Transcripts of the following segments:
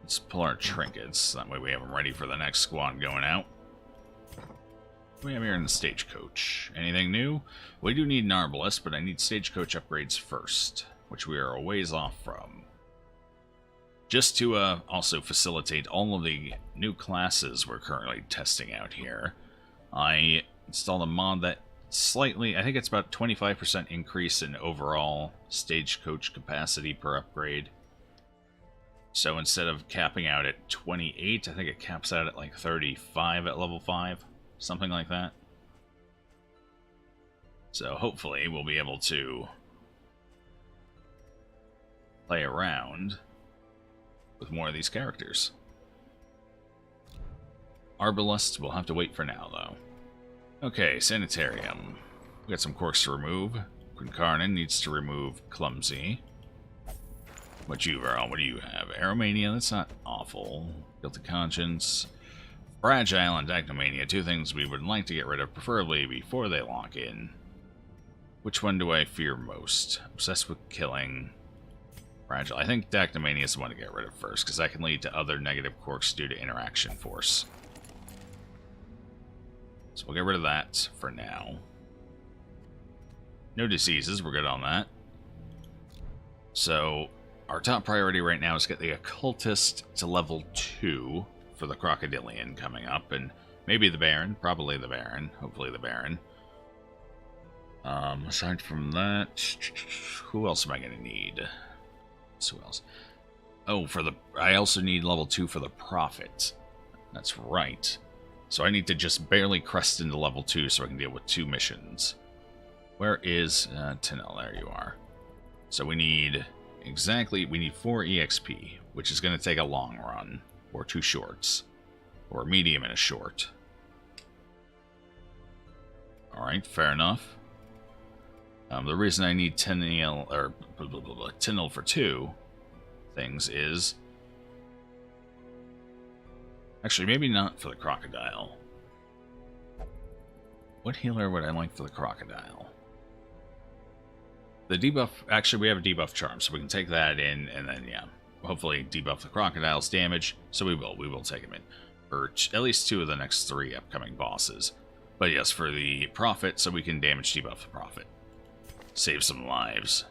Let's pull our trinkets. That way we have them ready for the next squad going out. What do we have here in the stagecoach? Anything new? We do need an arbalest, but I need stagecoach upgrades first, which we are a ways off from. Just to also facilitate all of the new classes we're currently testing out here, I installed a mod that slightly, I think it's about 25% increase in overall stagecoach capacity per upgrade. So instead of capping out at 28, I think it caps out at like 35 at level 5. Something like that. So hopefully we'll be able to play around with more of these characters. Arbalest, we'll have to wait for now, though. Okay, Sanitarium. We got some quirks to remove. Quincarnan needs to remove Clumsy. What you, Varl? What do you have? Aeromania, that's not awful. Guilty Conscience. Fragile and Dacnomania, two things we would like to get rid of, preferably before they lock in. Which one do I fear most? Obsessed with killing. Fragile. I think Dacnomania is the one to get rid of first, because that can lead to other negative quirks due to interaction force. So we'll get rid of that for now. No diseases, we're good on that. So, our top priority right now is get the Occultist to level 2 for the Crocodilian coming up, and maybe the Baron, probably the Baron, hopefully the Baron. Aside from that, who else am I going to need? Who else? Oh, I also need level 2 for the Prophet. That's right. So I need to just barely crest into level 2 so I can deal with 2 missions. Where is Tinel? There you are. So we need 4 EXP, which is going to take a long run, or 2 shorts, or a medium and a short. Alright, fair enough. The reason I need Tinel for 2 things is... Actually, maybe not for the Crocodile. What healer would I like for the Crocodile? The debuff... Actually, we have a debuff charm, so we can take that in, and then, yeah, hopefully debuff the Crocodile's damage. So we will take him in. For at least 2 of the next 3 upcoming bosses. But yes, for the Prophet, so we can damage debuff the Prophet. Save some lives.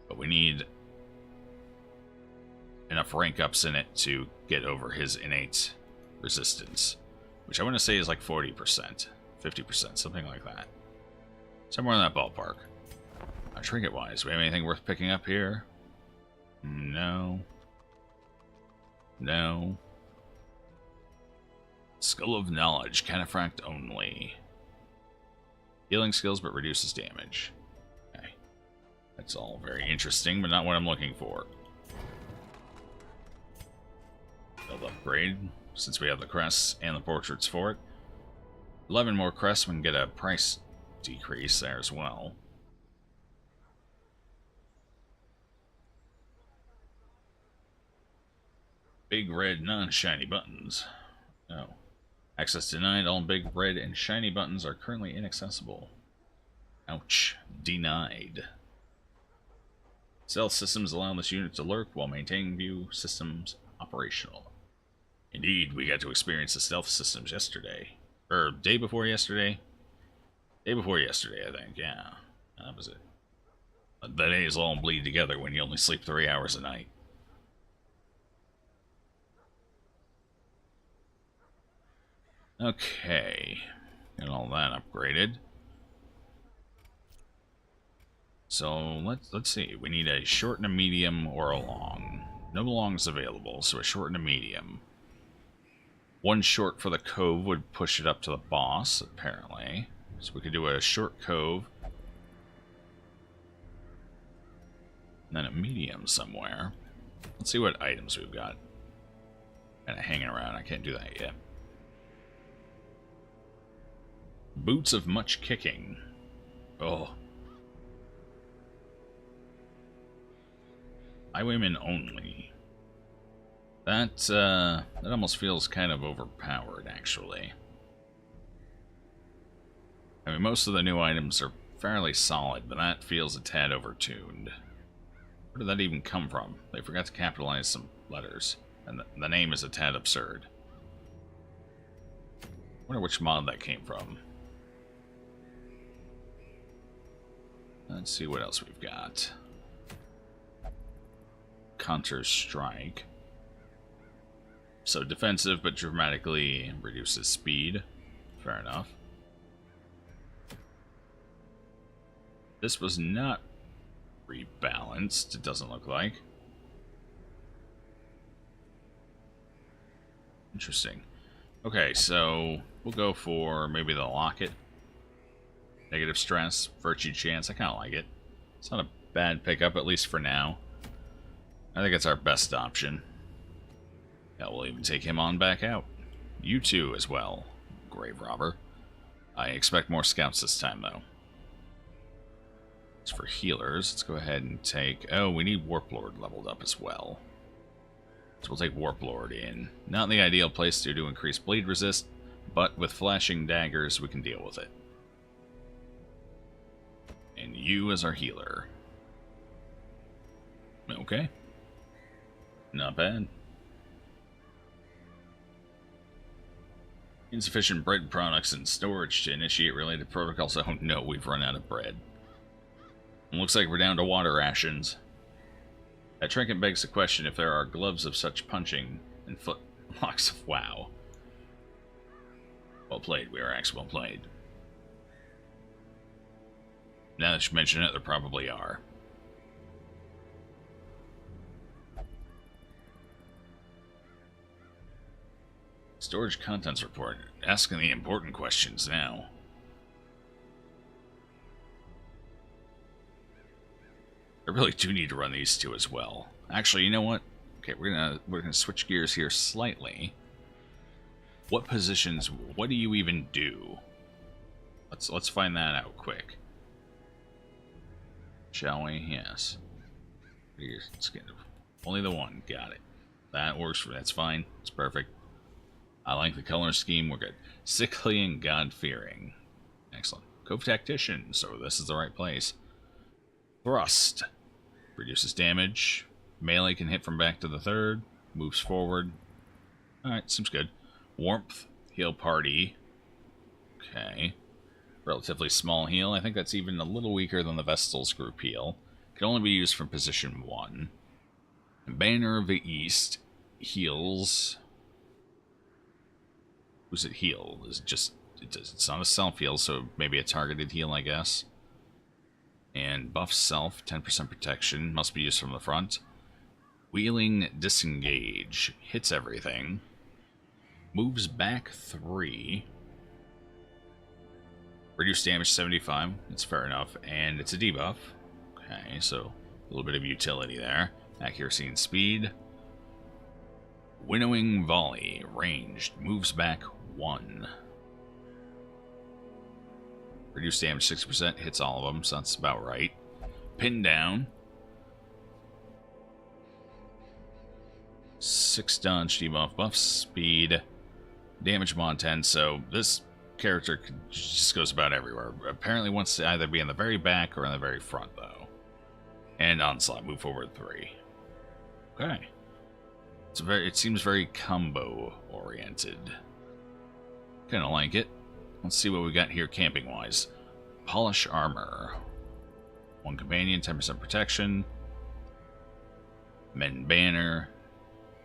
But we need enough rank ups in it to get over his innate resistance, which I want to say is like 40%, 50%, something like that. Somewhere in that ballpark. Trinket wise, do we have anything worth picking up here? No. No. Skull of Knowledge, Cataphract only. Healing skills, but reduces damage. Okay. That's all very interesting, but not what I'm looking for. Build upgrade, since we have the crests and the portraits for it. 11 more crests, we can get a price decrease there as well. Big red non-shiny buttons. No. Access denied. All big red and shiny buttons are currently inaccessible. Ouch. Denied. Stealth systems allow this unit to lurk while maintaining view systems operational. Indeed, we got to experience the stealth systems yesterday. Or day before yesterday? Day before yesterday, I think. Yeah. That was it. The days all bleed together when you only sleep 3 hours a night. Okay, got all that upgraded. So let's see. We need a short and a medium or a long. No longs available, so a short and a medium. 1 short for the cove would push it up to the boss, apparently. So we could do a short cove. And then a medium somewhere. Let's see what items we've got. Kind of hanging around. I can't do that yet. Boots of much kicking. Oh. Highwaymen only. That almost feels kind of overpowered, actually. I mean, most of the new items are fairly solid, but that feels a tad overtuned. Where did that even come from? They forgot to capitalize some letters. And the name is a tad absurd. Wonder which mod that came from. Let's see what else we've got. Counter Strike. So defensive, but dramatically reduces speed. Fair enough. This was not rebalanced, it doesn't look like. Interesting. Okay, so we'll go for maybe the locket. Negative stress, virtue chance. I kind of like it. It's not a bad pickup, at least for now. I think it's our best option. Yeah, we'll even take him on back out. You too as well, Grave Robber. I expect more scouts this time, though. As for healers, let's go ahead and take... Oh, we need Warp Lord leveled up as well. So we'll take Warp Lord in. Not the ideal place to increase bleed resist, but with flashing daggers, we can deal with it. And you as our healer. Okay. Not bad. Insufficient bread products and storage to initiate related protocols. Oh no, we've run out of bread. It looks like we're down to water rations. That trinket begs the question if there are gloves of such punching and foot locks of wow. Well played, Weirax, well played. Now that you mention it, there probably are. Storage contents report. Asking the important questions now. I really do need to run these two as well. Actually, you know what? Okay, we're gonna switch gears here slightly. What positions? What do you even do? Let's find that out quick. Shall we? Yes. Let's get only the one. Got it. That works. That's fine. It's perfect. I like the color scheme. We're good. Sickly and God-fearing. Excellent. Cove Tactician. So this is the right place. Thrust. Reduces damage. Melee can hit from back to the third. Moves forward. Alright, seems good. Warmth. Heal party. Okay. Relatively small heal. I think that's even a little weaker than the Vestal's group heal. Can only be used from position 1. Banner of the East heals. Who's it heal? Is it just... It's not a self heal, so maybe a targeted heal, I guess. And buff self, 10% protection. Must be used from the front. Wheeling disengage. Hits everything. Moves back 3. Reduced damage 75. It's fair enough. And it's a debuff. Okay, so a little bit of utility there. Accuracy and speed. Winnowing volley. Ranged. Moves back 1. Reduced damage 60%. Hits all of them, so that's about right. Pin down. 6 dodge debuff. Buff speed. Damage mod 10. So this character just goes about everywhere. Apparently wants to either be in the very back or in the very front, though. And onslaught, move forward 3. Okay. It seems very combo oriented. Kind of like it. Let's see what we got here camping wise. Polish armor. 1 companion, 10% protection. Men banner.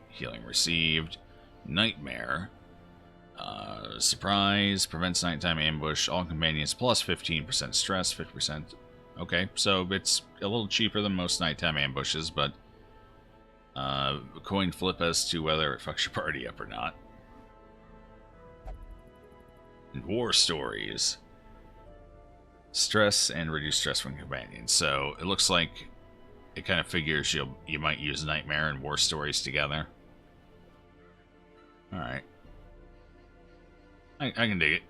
Healing received. Nightmare. Surprise, prevents nighttime ambush, all companions plus 15% stress, 50%. Okay, so it's a little cheaper than most nighttime ambushes, but coin flip as to whether it fucks your party up or not. And war stories. Stress and reduce stress when companions. So it looks like it kind of figures you might use Nightmare and war stories together. Alright. I can dig it.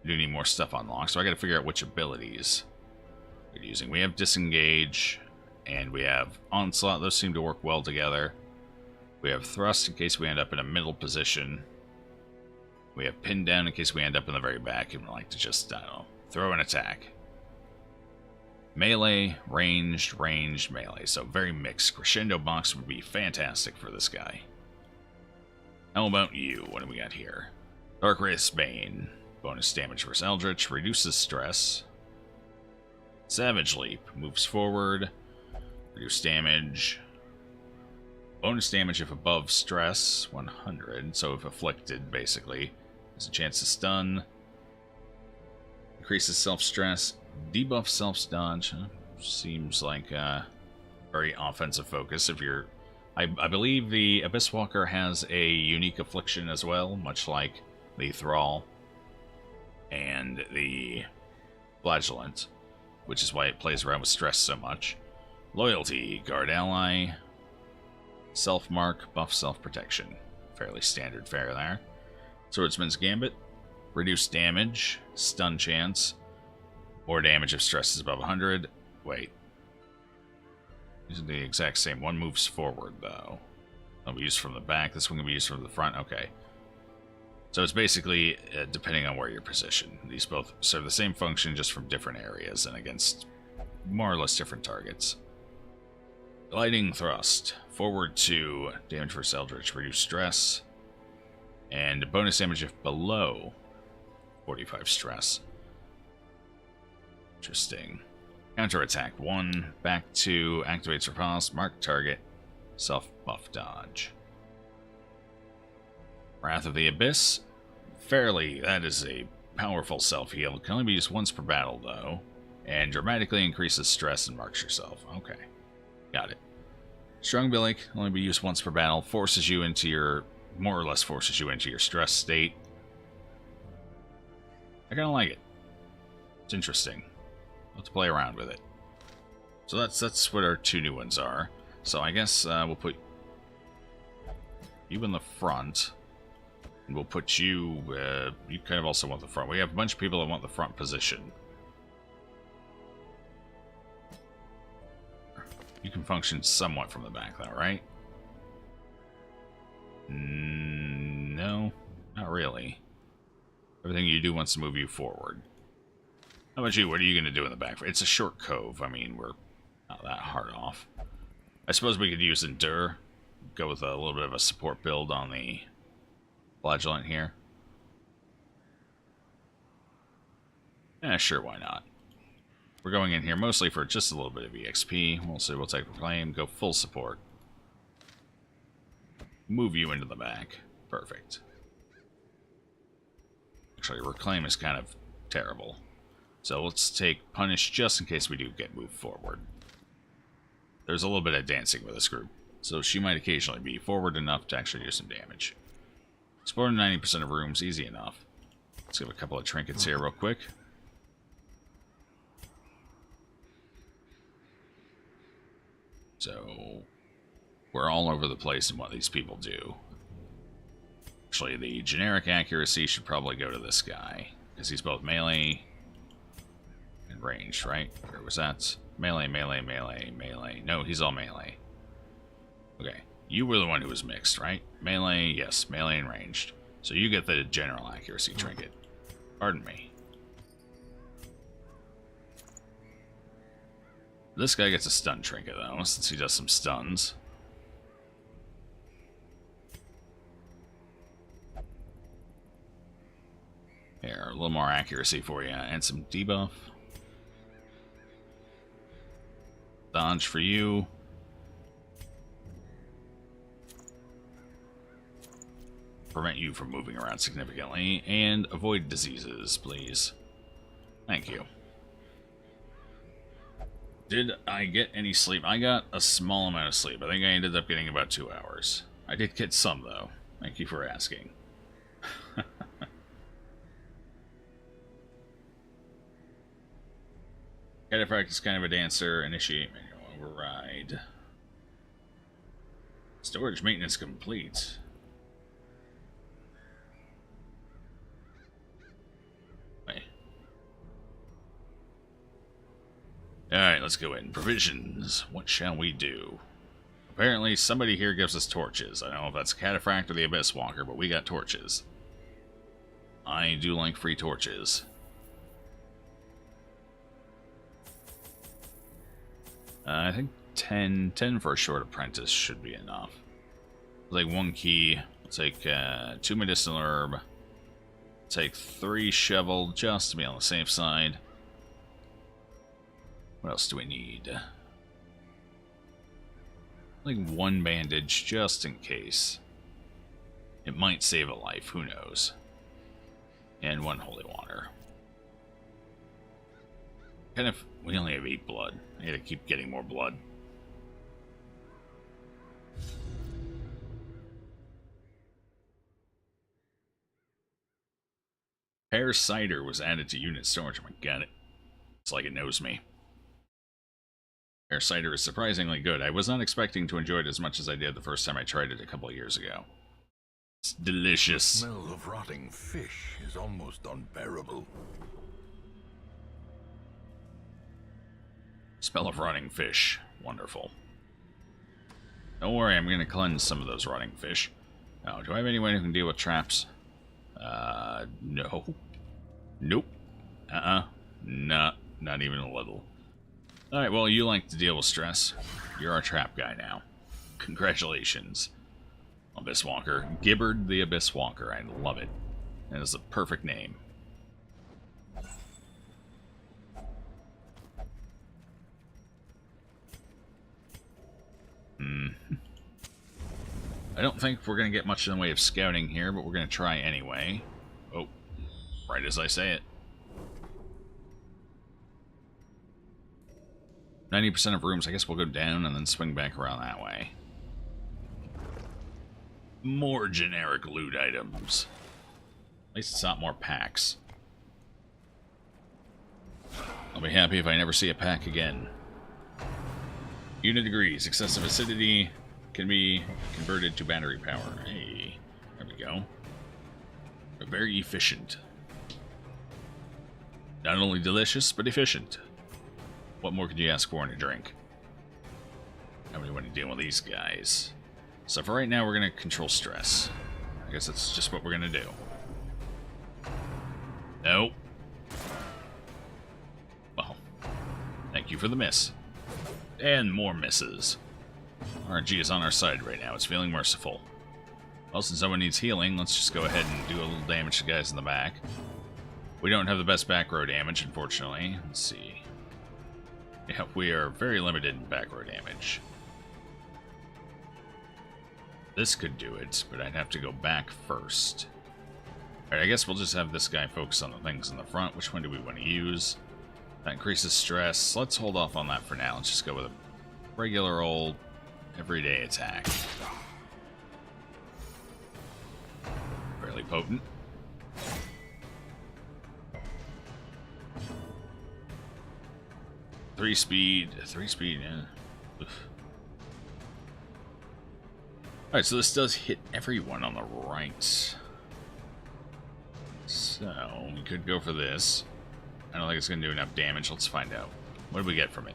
I do need more stuff unlocked, so I gotta figure out which abilities we're using. We have Disengage, and we have Onslaught. Those seem to work well together. We have Thrust in case we end up in a middle position. We have Pin Down in case we end up in the very back and we like to just, I don't know, throw an attack. Melee, ranged, ranged, melee. So very mixed. Crescendo box would be fantastic for this guy. How about you? What do we got here? Dark Wraith's Bane. Bonus damage versus Eldritch. Reduces stress. Savage Leap. Moves forward. Reduce damage. Bonus damage if above stress. 100. So if afflicted, basically. There's a chance to stun. Increases self-stress. Debuff self-dodge. Seems like a very offensive focus. If you're... I believe the Abyss Walker has a unique affliction as well, much like the Thrall and the Flagellant, which is why it plays around with stress so much. Loyalty, guard ally, self-mark, buff self-protection. Fairly standard fare there. Swordsman's Gambit, reduce damage, stun chance, more damage if stress is above 100. Wait. These are the exact same. One moves forward, though. That'll be used from the back. This one can be used from the front. Okay. So it's basically depending on where you're positioned. These both serve the same function, just from different areas and against more or less different targets. Gliding Thrust. Forward 2. Damage versus Eldritch. Reduce stress. And bonus damage if below 45 stress. Interesting. Counterattack 1, back 2, activates riposte, mark target, self-buff dodge. Wrath of the Abyss. That is a powerful self-heal. Can only be used once per battle, though. And dramatically increases stress and marks yourself. Okay. Got it. Strong Billick, only be used once per battle, forces you into your... more or less forces you into your stress state. I kind of like it. It's interesting. Let's play around with it. So that's what our two new ones are. So I guess we'll put you in the front. And we'll put you... you kind of also want the front. We have a bunch of people that want the front position. You can function somewhat from the back, though, right? No, not really. Everything you do wants to move you forward. How about you? What are you going to do in the back? It's a short cove. I mean, we're not that hard off. I suppose we could use Endure. Go with a little bit of a support build on the Flagellant here. Sure, why not? We're going in here mostly for just a little bit of EXP. We'll see. We'll take Reclaim. Go full support. Move you into the back. Perfect. Actually, Reclaim is kind of terrible. So let's take Punish just in case we do get moved forward. There's a little bit of dancing with this group, so she might occasionally be forward enough to actually do some damage. Explore 90% of rooms, easy enough. Let's give a couple of trinkets here real quick. So, we're all over the place in what these people do. Actually, the generic accuracy should probably go to this guy, because he's both melee and ranged, right? Where was that? Melee, melee, melee, melee. No, he's all melee. Okay, you were the one who was mixed, right? Melee, yes, melee and ranged. So you get the general accuracy trinket. Pardon me. This guy gets a stun trinket, though, since he does some stuns. Here, a little more accuracy for you, and some debuff. Dodge for you. Prevent you from moving around significantly, and avoid diseases, please. Thank you. Did I get any sleep? I got a small amount of sleep. I think I ended up getting about 2 hours. I did get some, though. Thank you for asking. Cataphract is kind of a dancer. Initiate manual override. Storage maintenance complete. Wait. Alright, let's go in. Provisions. What shall we do? Apparently, somebody here gives us torches. I don't know if that's Cataphract or the Abyss Walker, but we got torches. I do like free torches. I think 10 for a short apprentice should be enough. Like 1 key. We'll take 2 medicinal herb. Take 3 shovel just to be on the safe side. What else do we need? Like 1 bandage just in case. It might save a life, who knows. And 1 holy water. Kind of, we only have 8 blood. I gotta keep getting more blood. Heirs cider was added to unit storage. I got it. It's like it knows me. Heirs cider is surprisingly good. I was not expecting to enjoy it as much as I did the first time I tried it a couple of years ago. It's delicious. The smell of rotting fish is almost unbearable. Smell of rotting fish. Wonderful. Don't worry, I'm going to cleanse some of those rotting fish. Oh, do I have anyone who can deal with traps? No. Nope. Not even a little. Alright, well, you like to deal with stress. You're our trap guy now. Congratulations. Abyss Walker. Gibbard the Abyss Walker. I love it. That is the perfect name. I don't think we're going to get much in the way of scouting here, but we're going to try anyway. Oh, right as I say it. 90% of rooms, I guess we'll go down and then swing back around that way. More generic loot items. At least it's not more packs. I'll be happy if I never see a pack again. Unit degrees. Excessive acidity can be converted to battery power. Hey, there we go. We're very efficient. Not only delicious, but efficient. What more could you ask for in a drink? Nobody want to deal with these guys. So for right now, we're going to control stress. I guess that's just what we're going to do. Nope. Well, thank you for the miss. And more misses. RNG is on our side right now. It's feeling merciful. Well, since someone needs healing, let's just go ahead and do a little damage to the guys in the back. We don't have the best back row damage, unfortunately. Let's see. Yeah, we are very limited in back row damage. This could do it, but I'd have to go back first. Alright, I guess we'll just have this guy focus on the things in the front. Which one do we want to use? That increases stress. Let's hold off on that for now. Let's just go with a regular old everyday attack. Fairly potent. Three speed, yeah. Oof. Alright, so this does hit everyone on the right. So, we could go for this. I don't think it's going to do enough damage. Let's find out. What do we get from it?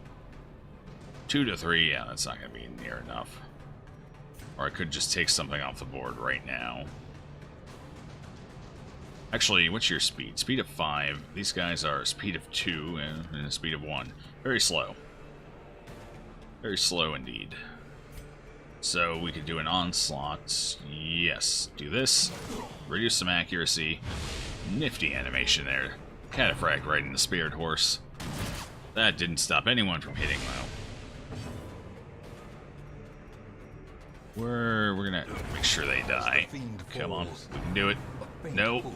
2 to 3. Yeah, that's not going to be near enough. Or I could just take something off the board right now. Actually, what's your speed? Speed of 5. These guys are speed of 2 and a speed of 1. Very slow. Very slow indeed. So we could do an onslaught. Yes. Do this. Reduce some accuracy. Nifty animation there. Cataphrag riding the speared horse. That didn't stop anyone from hitting, though. We're gonna make sure they die. Come on, we can do it. No.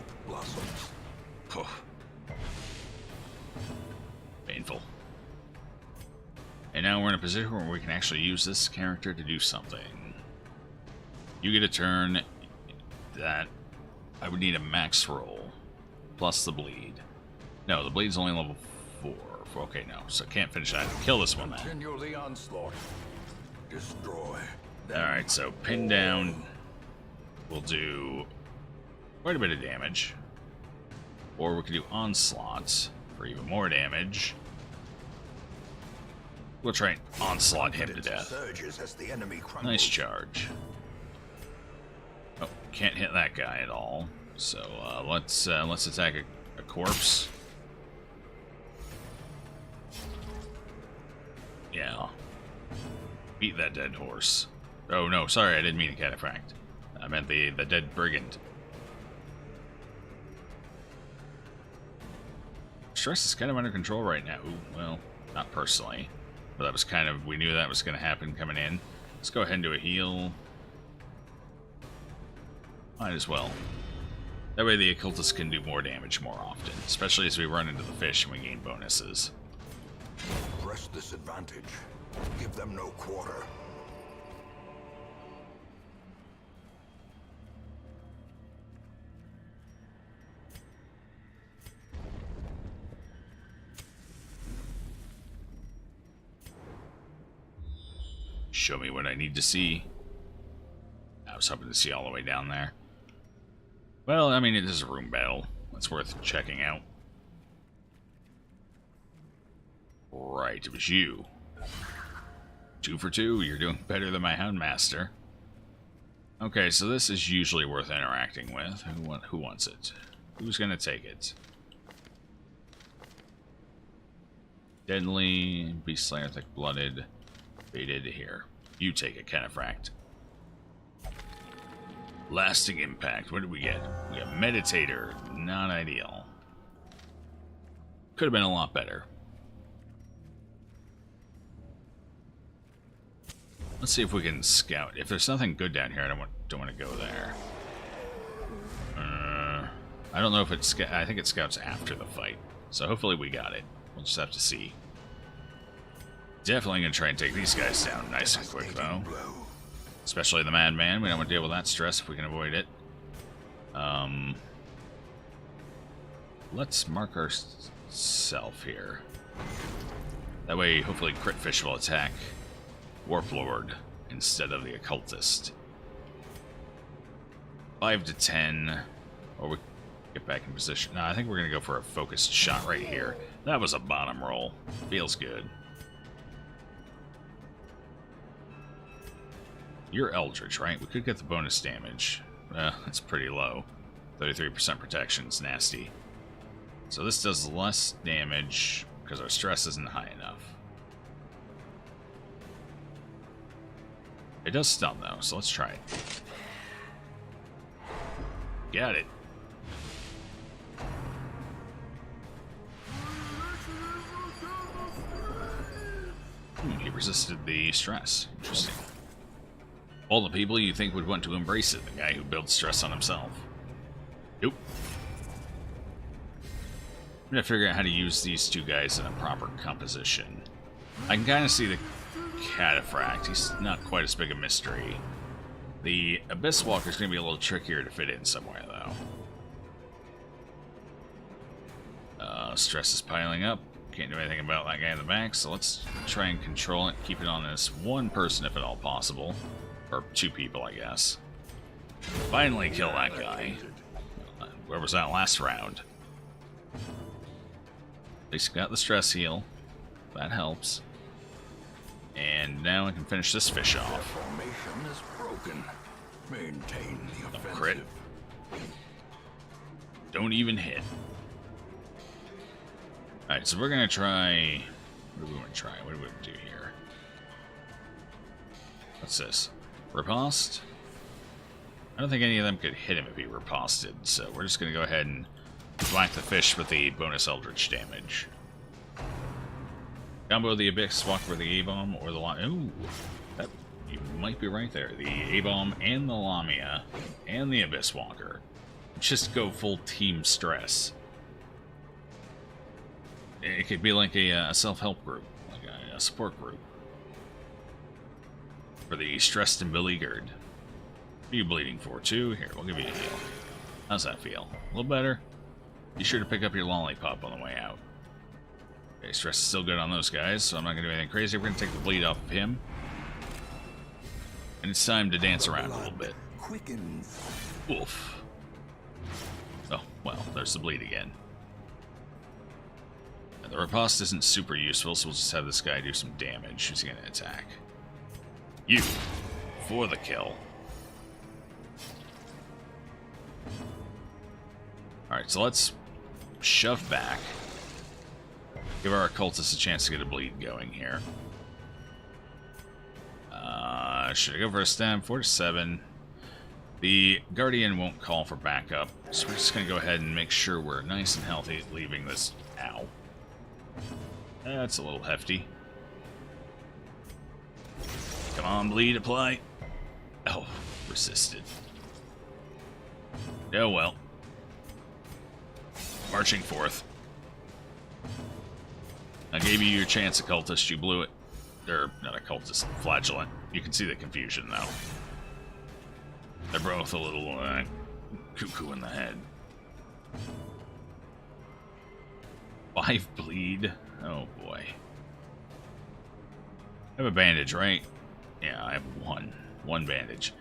Painful. And now we're in a position where we can actually use this character to do something. You get a turn that I would need a max roll plus the bleed. No, the bleed's only level 4. Okay, no, so can't finish that. Kill this one, man. Continue the onslaught. Destroy. Alright, so pin down. We'll do quite a bit of damage. Or we could do onslaughts for even more damage. We'll try and onslaught him to death. Nice charge. Oh, can't hit that guy at all. So let's attack a corpse. Yeah, Beat that dead horse. Oh no, sorry, I didn't mean a cataphract. I meant the dead brigand. Stress is kind of under control right now. Ooh, well, not personally. But that was kind of, we knew that was going to happen coming in. Let's go ahead and do a heal. Might as well. That way the occultists can do more damage more often, especially as we run into the fish and we gain bonuses. Press this advantage. Give them no quarter. Show me what I need to see. I was hoping to see all the way down there. Well, I mean, it is a room battle. It's worth checking out. Right, it was you. 2 for 2, you're doing better than my Houndmaster. Okay, so this is usually worth interacting with. Who wants it? Who's gonna take it? Deadly, Beast Slayer, Thick-Blooded, Baited. Here. You take it, Cataphract. Lasting Impact, what did we get? We got Meditator, not ideal. Could have been a lot better. Let's see if we can scout. If there's nothing good down here, I don't want to go there. I don't know if it's... I think it scouts after the fight. So hopefully we got it. We'll just have to see. Definitely going to try and take these guys down nice and quick, though. Especially the Madman. We don't want to deal with that stress if we can avoid it. Let's mark ourselves here. That way, hopefully, Crit Fish will attack Warplord instead of the Occultist. 5 to 10. Or we get back in position. No, I think we're going to go for a focused shot right here. That was a bottom roll. Feels good. You're Eldritch, right? We could get the bonus damage. It's pretty low. 33% protection is nasty. So this does less damage because our stress isn't high enough. It does stun though, so let's try it. Got it. He resisted the stress. Interesting. All the people you think would want to embrace it, the guy who builds stress on himself. Nope. I'm gonna figure out how to use these two guys in a proper composition. I can kind of see the Cataphract. He's not quite as big a mystery. The Abyss Walker's gonna be a little trickier to fit in somewhere, though. Stress is piling up. Can't do anything about that guy in the back, so let's try and control it. Keep it on this one person if at all possible. Or 2 people, I guess. Finally kill that guy. Where was that last round? At least got the stress heal. That helps. And now I can finish this fish off. Formation is broken. Maintain the offensive. Crit. Don't even hit. Alright, so we're gonna try... What do we want to try? What do we want to do here? What's this? Riposte? I don't think any of them could hit him if he riposted, so we're just going to go ahead and whack the fish with the bonus Eldritch damage. Combo the Abyss Walker with the A-Bomb or the Lamia. Ooh, that, you might be right there. The A-Bomb and the Lamia and the Abyss Walker. Just go full team stress. It could be like a self-help group, like a support group. For the stressed and beleaguered. What are you bleeding for, too? Here, we'll give you a heal. How's that feel? A little better? Be sure to pick up your lollipop on the way out. Okay, stress is still good on those guys, so I'm not going to do anything crazy. We're going to take the bleed off of him. And it's time to dance around a little bit. Oof. Oh, well, there's the bleed again. And the riposte isn't super useful, so we'll just have this guy do some damage. Who's he going to attack? You, for the kill. Alright, so let's shove back. Give our occultist a chance to get a bleed going here. Should I go for a stab? 4 to 7. The Guardian won't call for backup, so we're just going to go ahead and make sure we're nice and healthy leaving this. Ow. That's a little hefty. Come on, bleed, apply. Oh, resisted. Oh well. Marching forth. I gave you your chance, occultist. You blew it. Or, not occultist, flagellant. You can see the confusion, though. They're both a little, cuckoo in the head. 5 bleed. Oh, boy. I have a bandage, right? Yeah, I have one. One bandage.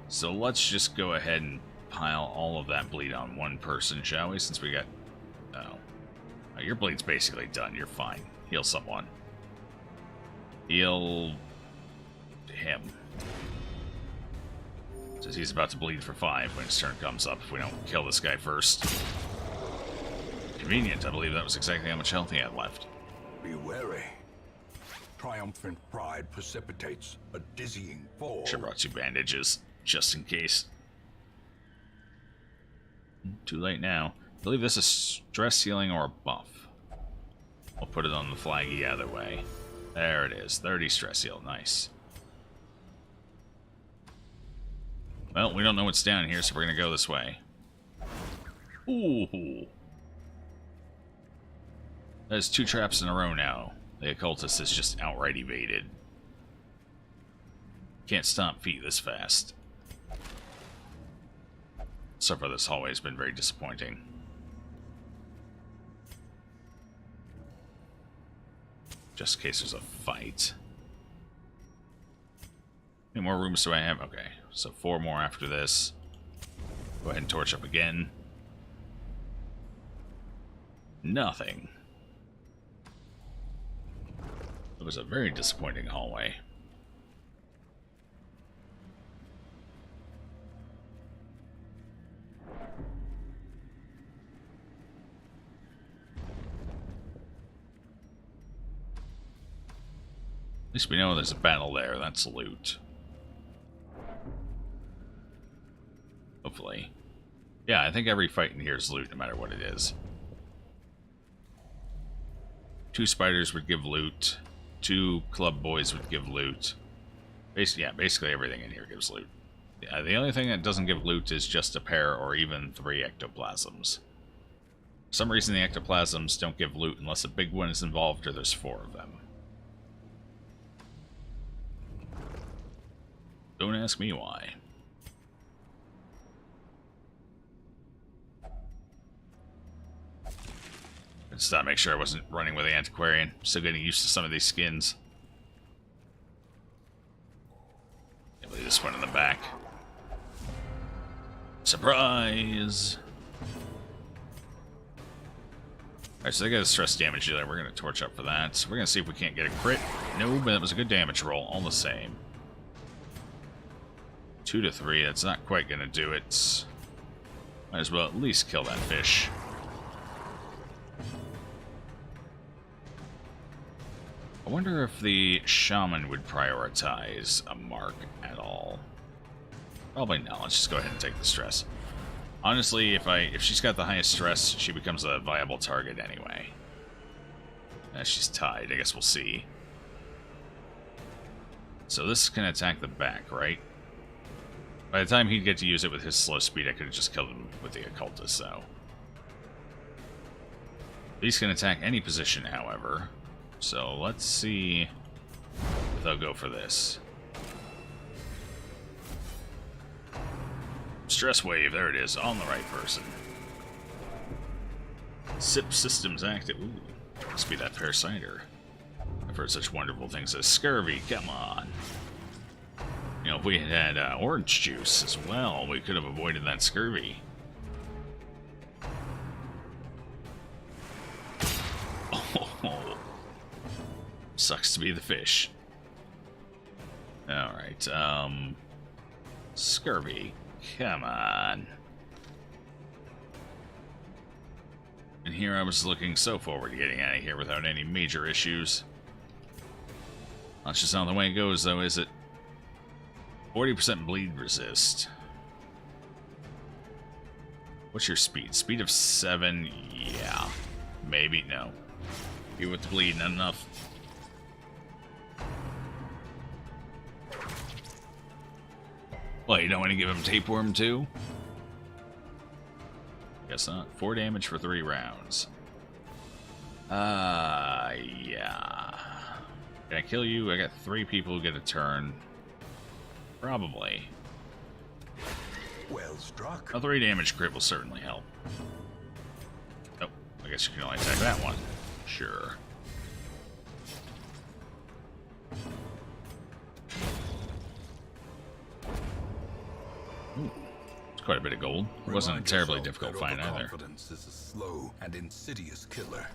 So let's just go ahead and pile all of that bleed on one person, shall we? Since we got... Oh. Oh, your bleed's basically done. You're fine. Heal someone. Heal... him. Says he's about to bleed for 5 when his turn comes up if we don't kill this guy first. Convenient. I believe that was exactly how much health he had left. Be wary. Triumphant pride precipitates a dizzying fall. Should have brought 2 bandages, just in case. Too late now. I believe this is stress healing or a buff. I'll put it on the flaggy either way. There it is. 30 stress heal. Nice. Well, we don't know what's down here, so we're going to go this way. Ooh. There's 2 traps in a row now. The occultist is just outright evaded. Can't stomp feet this fast. So far, this hallway has been very disappointing. Just in case there's a fight. How many more rooms do I have? Okay, so 4 more after this. Go ahead and torch up again. Nothing. It was a very disappointing hallway. At least we know there's a battle there. That's loot. Hopefully. Yeah, I think every fight in here is loot, no matter what it is. 2 spiders would give loot. 2 club boys would give loot. Basically everything in here gives loot. Yeah, the only thing that doesn't give loot is just a pair or even 3 ectoplasms. For some reason the ectoplasms don't give loot unless a big one is involved or there's 4 of them. Don't ask me why. Just thought make sure I wasn't running with the antiquarian. Still getting used to some of these skins. Can't believe this one in the back. Surprise! Alright, so they got a stress damage dealer. We're going to torch up for that. So we're going to see if we can't get a crit. No, but it was a good damage roll, all the same. 2 to 3, that's not quite going to do it. Might as well at least kill that fish. I wonder if the shaman would prioritize a mark at all. Probably not. Let's just go ahead and take the stress. Honestly, if she's got the highest stress, she becomes a viable target anyway. She's tied. I guess we'll see. So this can attack the back, right? By the time he'd get to use it with his slow speed, I could have just killed him with the occultist, so. These can attack any position, however. So let's see if they'll go for this. Stress wave, there it is, on the right person. SIP systems active. Ooh, must be that parasiter. I've heard such wonderful things as scurvy, come on. You know, if we had had orange juice as well, we could have avoided that scurvy. Oh, sucks to be the fish. Alright, scurvy. Come on. And here I was looking so forward to getting out of here without any major issues. That's just not the way it goes, though, is it? 40% bleed resist. What's your speed? Speed of 7? Yeah. Maybe. No. You with the bleed, not enough. Well, you don't want to give him tapeworm too? Guess not. 4 damage for 3 rounds. Yeah. Can I kill you? I got 3 people who get a turn. Probably. Well struck. A 3 damage crit will certainly help. Oh, I guess you can only attack that one. Sure. Ooh, it's quite a bit of gold. It wasn't a terribly difficult fight either. Confidence is a slow and insidious killer.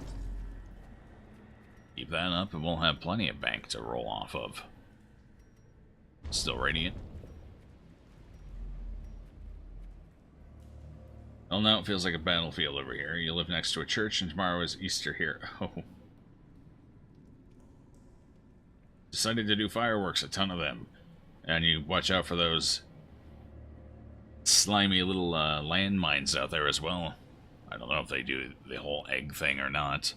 Keep that up and we'll have plenty of bank to roll off of. Still radiant. Well, now it feels like a battlefield over here. You live next to a church and tomorrow is Easter here. Oh. Decided to do fireworks, a ton of them. And you watch out for those slimy little landmines out there as well. I don't know if they do the whole egg thing or not.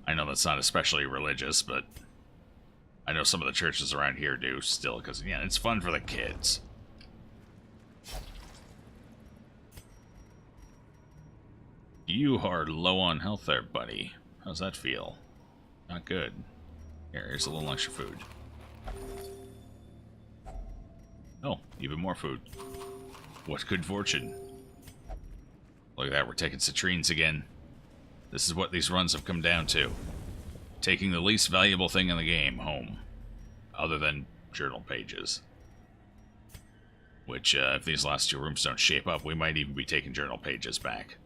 I know that's not especially religious, but I know some of the churches around here do still, because, yeah, it's fun for the kids. You are low on health there, buddy. How's that feel? Not good. Here's a little extra food. Oh, even more food. What good fortune. Look at that, we're taking citrines again. This is what these runs have come down to. Taking the least valuable thing in the game home. Other than journal pages. Which, if these last 2 rooms don't shape up, we might even be taking journal pages back.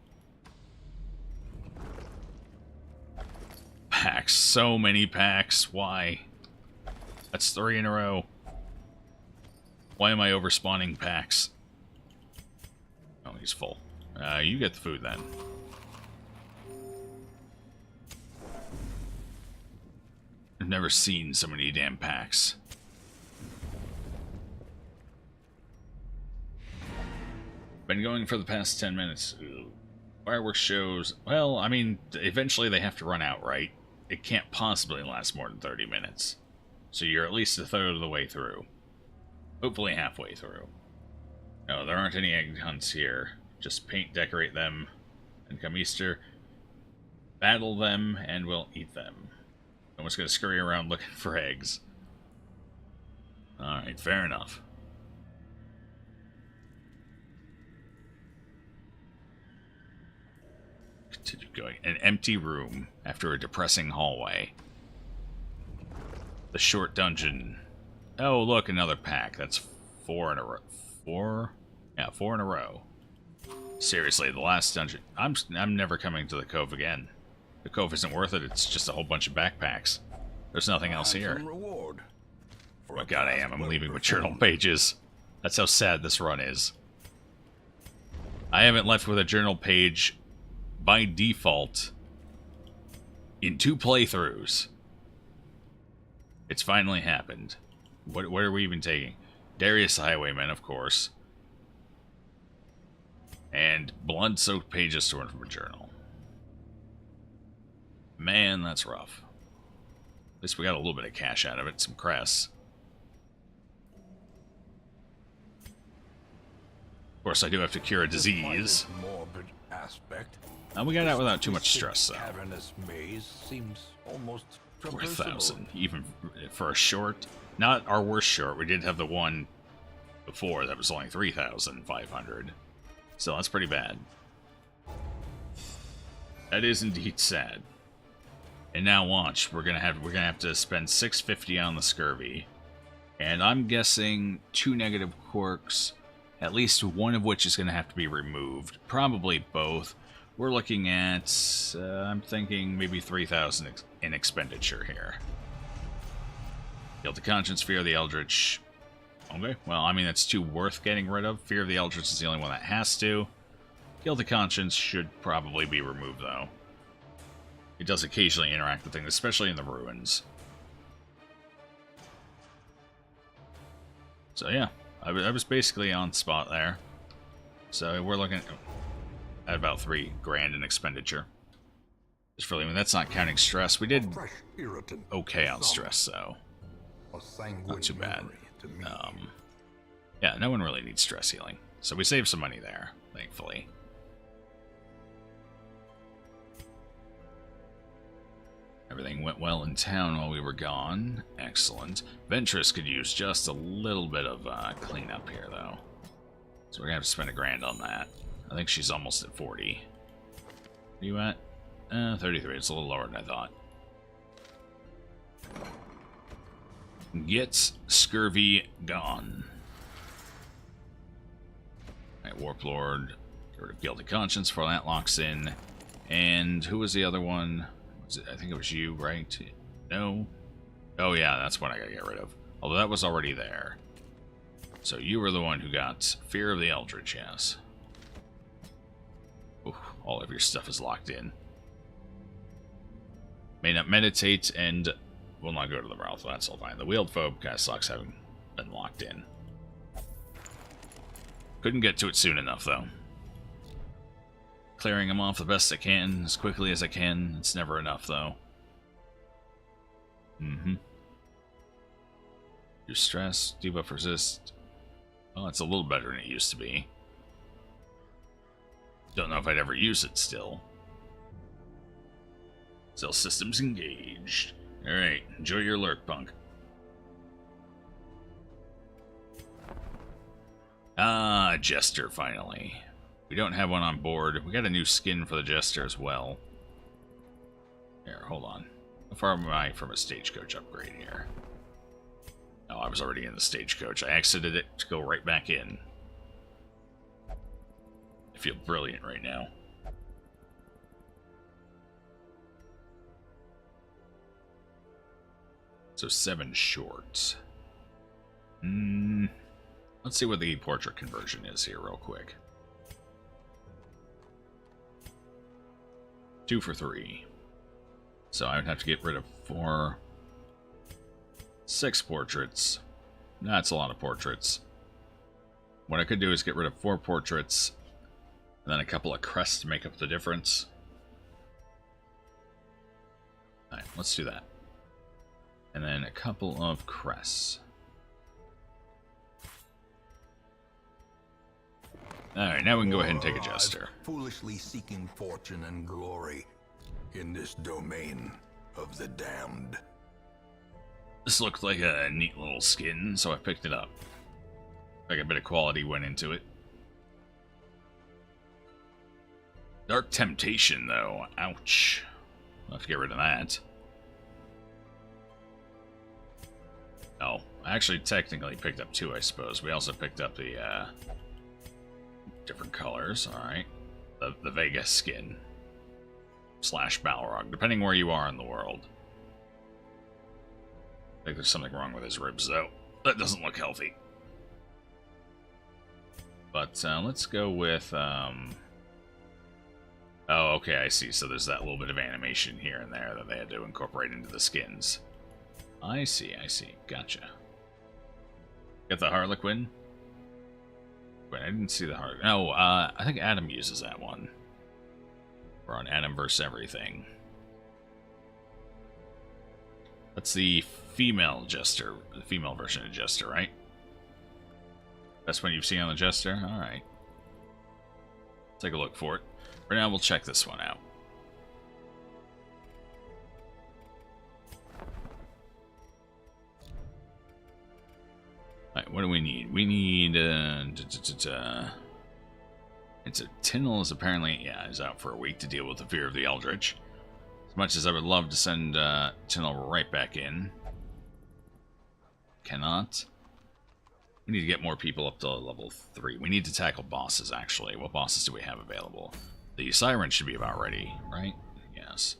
Packs. So many packs. Why? That's 3 in a row. Why am I overspawning packs? Oh, he's full. You get the food then. I've never seen so many damn packs. Been going for the past 10 minutes. Ooh. Fireworks shows... Well, I mean, eventually they have to run out, right? It can't possibly last more than 30 minutes. So you're at least a third of the way through. Hopefully halfway through. No, there aren't any egg hunts here. Just paint, decorate them, and come Easter, battle them, and we'll eat them. No one's going to scurry around looking for eggs. Alright, fair enough. Continue going. An empty room after a depressing hallway. The short dungeon. Oh, look, another pack. That's 4 in a row. 4? Yeah, 4 in a row. Seriously, the last dungeon. I'm never coming to the Cove again. The Cove isn't worth it. It's just a whole bunch of backpacks. There's nothing else here. Oh my god, I am. I'm leaving with journal pages. That's how sad this run is. I haven't left with a journal page by default in 2 playthroughs. It's finally happened. What are we even taking? Darius the Highwayman, of course. And blood-soaked pages torn from a journal. Man, that's rough. At least we got a little bit of cash out of it, some cress. Of course, I do have to cure a disease. And we got out without too much stress, though. Cavernous maze seems almost 4,000, even for a short. Not our worst short. We did have the one before that was only 3,500. So that's pretty bad. That is indeed sad. And now watch, we're gonna have to spend 650 on the scurvy, and I'm guessing 2 negative quirks, at least one of which is gonna have to be removed. Probably both. We're looking at, I'm thinking maybe 3,000 in expenditure here. Guilty Conscience, Fear of the Eldritch. Okay, well, I mean, that's 2 worth getting rid of. Fear of the Eldritch is the only one that has to. Guilty Conscience should probably be removed, though. It does occasionally interact with things, especially in the ruins. So, yeah. I was basically on spot there. So we're looking at about $3 grand in expenditure. Just for leaving. That's not counting stress. We did okay on stress, though. Not too bad. Yeah, no one really needs stress healing. So we saved some money there, thankfully. Everything went well in town while we were gone. Excellent. Ventress could use just a little bit of cleanup here, though. So we're going to have to spend $1 grand on that. I think she's almost at 40. Where you at? 33. It's a little lower than I thought. Get scurvy gone. Alright, Warp Lord. Get rid of Guilty Conscience before that locks in. And who was the other one? Was it, I think it was you, right? No? Oh yeah, that's what I gotta get rid of. Although that was already there. So you were the one who got Fear of the Eldritch, yes. Ooh, all of your stuff is locked in. May not meditate and will not go to the mouth. That's all fine. The Wheeled Phobe kind of sucks having been locked in. Couldn't get to it soon enough, though. Clearing them off the best I can, as quickly as I can. It's never enough, though. Your stress, debuff resist. Well, it's a little better than it used to be. Don't know if I'd ever use it still. Cell systems engaged. Alright, enjoy your lurk, punk. Ah, Jester, finally. We don't have one on board. We got a new skin for the Jester as well. Here, hold on. How far am I from a stagecoach upgrade here? Oh, I was already in the stagecoach. I exited it to go right back in. I feel brilliant right now. So 7 shorts. Let's see what the portrait conversion is here real quick. 2 for 3. So I would have to get rid of 6 portraits. That's a lot of portraits. What I could do is get rid of 4 portraits, and then a couple of crests to make up the difference. Alright, let's do that. And then a couple of crests. Alright, now we can go ahead and take a Jester. Foolishly seeking fortune and glory in this domain of the damned. This looked like a neat little skin, so I picked it up. Like a bit of quality went into it. Dark Temptation, though. Ouch. I'll have to get rid of that. Oh, I actually technically picked up 2, I suppose. We also picked up the, different colors, alright. The Vega skin. / Balrog, depending where you are in the world. I think there's something wrong with his ribs, though. That doesn't look healthy. But, let's go with, Oh, okay, I see. So there's that little bit of animation here and there that they had to incorporate into the skins. I see, I see. Gotcha. Get the Harlequin? Wait, I didn't see the Harlequin. No, I think Adam uses that one. We're on Adam versus everything. That's the female Jester. The female version of Jester, right? Best one you've seen on the Jester? Alright. Take a look for it. For now, we'll check this one out. Alright, what do we need? We need, it's a Tyndall is apparently, yeah, is out for a week to deal with the Fear of the Eldritch. As much as I would love to send Tyndall right back in. Cannot. We need to get more people up to level 3. We need to tackle bosses, actually. What bosses do we have available? The Siren should be about ready, right? Yes.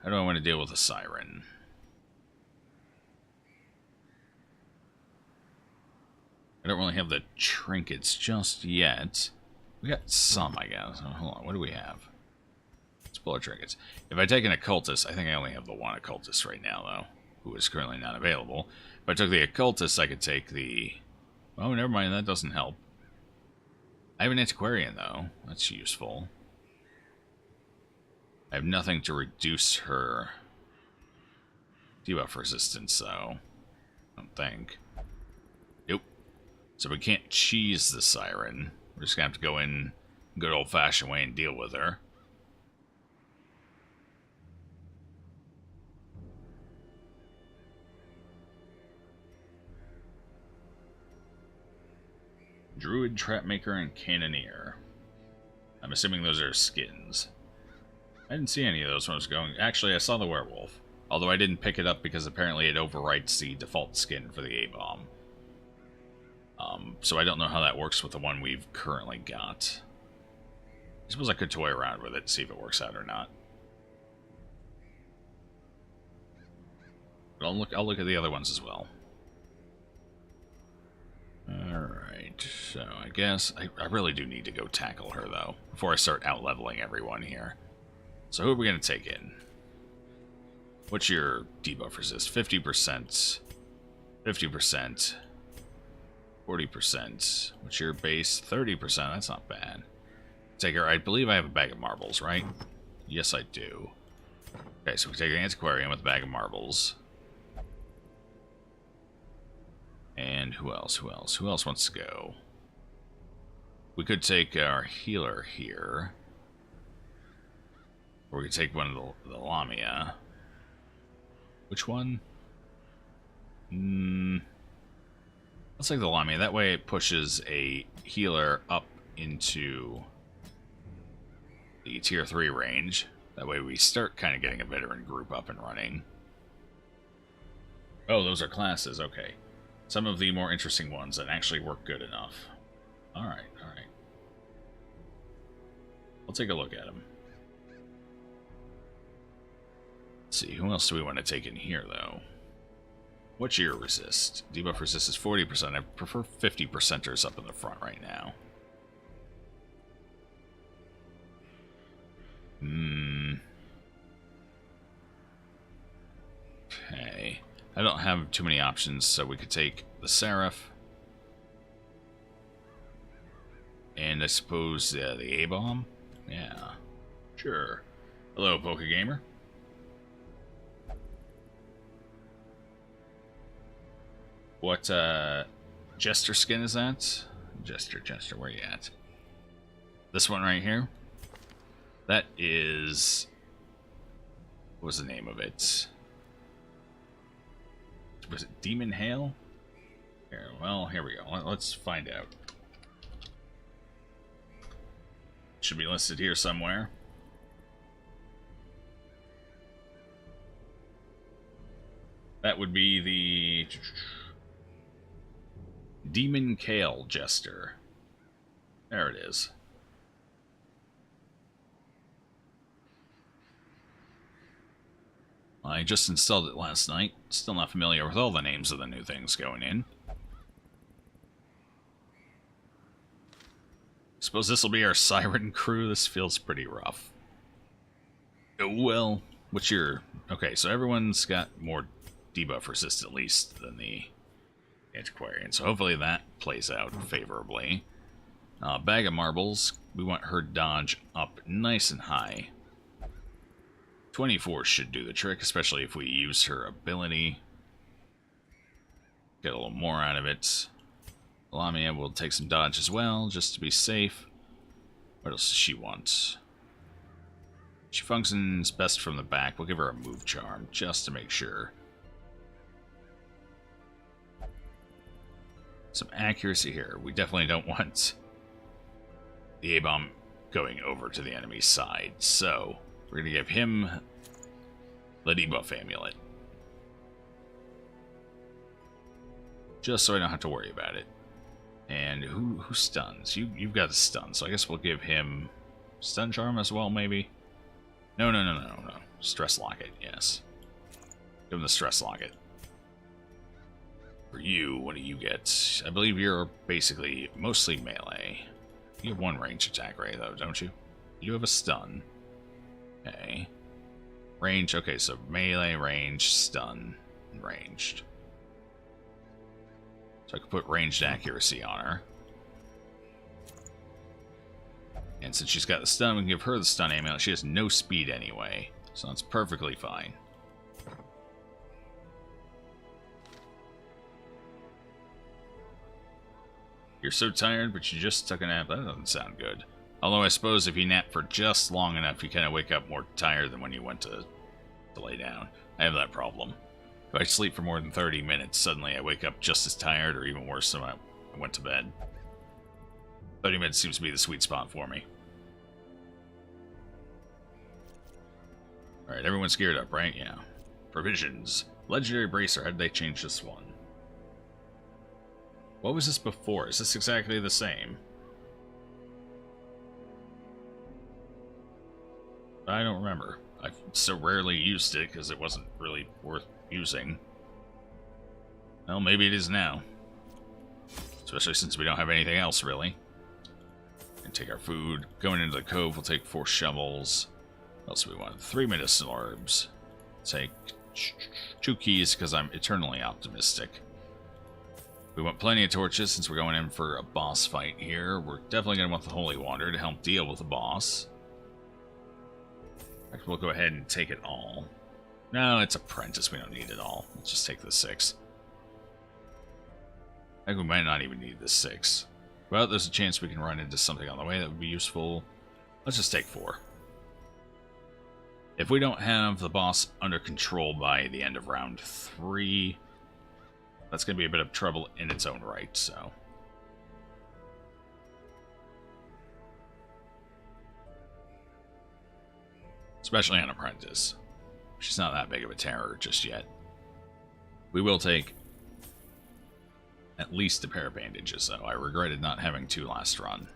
How do I want to deal with the Siren? I don't really have the trinkets just yet. We got some, I guess. Oh, hold on, what do we have? Let's pull our trinkets. If I take an occultist, I think I only have the one occultist right now, though, who is currently not available. If I took the occultist, I could take the... Oh, never mind. That doesn't help. I have an antiquarian, though. That's useful. I have nothing to reduce her debuff resistance, though. I don't think. Nope. So we can't cheese the Siren. We're just gonna have to go in good old-fashioned way and deal with her. Druid, Trapmaker, and Cannoneer. I'm assuming those are skins. I didn't see any of those when I was going. Actually, I saw the Werewolf. Although I didn't pick it up because apparently it overwrites the default skin for the A-Bomb. So I don't know how that works with the one we've currently got. I suppose I could toy around with it to see if it works out or not. But I'll look at the other ones as well. Alright, so I guess I really do need to go tackle her, though, before I start out-leveling everyone here. So who are we going to take in? What's your debuff resist? 50%, 50%, 40%. What's your base? 30%, that's not bad. Take her, I believe I have a bag of marbles, right? Yes, I do. Okay, so we take an antiquarian with a bag of marbles. And who else? Who else? Who else wants to go? We could take our healer here. Or we could take one of the Lamia. Which one? Let's take the Lamia. That way it pushes a healer up into the tier 3 range. That way we start kind of getting a veteran group up and running. Oh, those are classes. Okay. Some of the more interesting ones that actually work good enough. Alright, alright. I'll take a look at them. Let's see, who else do we want to take in here, though? What's your resist? Debuff resist is 40%. I prefer 50%ers up in the front right now. Okay. I don't have too many options, so we could take the Seraph. And I suppose the A-Bomb? Yeah. Sure. Hello, Pokegamer. What, Jester skin is that? Jester, where you at? This one right here? That is... What was the name of it? Was it Demon Hail? Here, well, here we go. Let's find out. Should be listed here somewhere. That would be the Demon Kale Jester. There it is. I just installed it last night. Still not familiar with all the names of the new things going in. Suppose this will be our Siren crew. This feels pretty rough. Oh, well, what's your... Okay, so everyone's got more debuff resist at least than the Antiquarian. So hopefully that plays out favorably. Bag of marbles. We want her dodge up nice and high. 24 should do the trick, especially if we use her ability. Get a little more out of it. Lamia will take some dodge as well, just to be safe. What else does she want? She functions best from the back. We'll give her a move charm, just to make sure. Some accuracy here. We definitely don't want the A-Bomb going over to the enemy's side, so we're going to give him the debuff amulet. Just so I don't have to worry about it. And who stuns? You've got a stun, so I guess we'll give him stun charm as well, maybe? No. Stress locket, yes. Give him the stress locket. For you, what do you get? I believe you're basically mostly melee. You have one ranged attack, right, though, don't you? You have a stun. Okay. Range, okay, so melee, range, stun, and ranged. So I can put ranged accuracy on her. And since she's got the stun, we can give her the stun amulet. She has no speed anyway, so that's perfectly fine. You're so tired, but you just took a nap. That doesn't sound good. Although I suppose if you nap for just long enough, you kind of wake up more tired than when you went to lay down. I have that problem. If I sleep for more than 30 minutes, suddenly I wake up just as tired, or even worse than when I went to bed. 30 minutes seems to be the sweet spot for me. Alright, everyone's geared up, right? Yeah. Provisions. Legendary Bracer. How did they change this one? What was this before? Is this exactly the same? I don't remember. I've so rarely used it because it wasn't really worth using. Well, maybe it is now. Especially since we don't have anything else, really. And take our food. Going into the cove, we'll take 4 shovels. What else do we want? 3 medicinal herbs. Take 2 keys because I'm eternally optimistic. We want plenty of torches since we're going in for a boss fight here. We're definitely going to want the Holy Water to help deal with the boss. In fact, we'll go ahead and take it all. No, it's Apprentice. We don't need it all. Let's just take the 6. I think we might not even need the 6. Well, there's a chance we can run into something on the way that would be useful. Let's just take 4. If we don't have the boss under control by the end of round 3... that's going to be a bit of trouble in its own right, so... especially on Apprentice. She's not that big of a terror just yet. We will take at least a pair of bandages, though. I regretted not having 2 last run.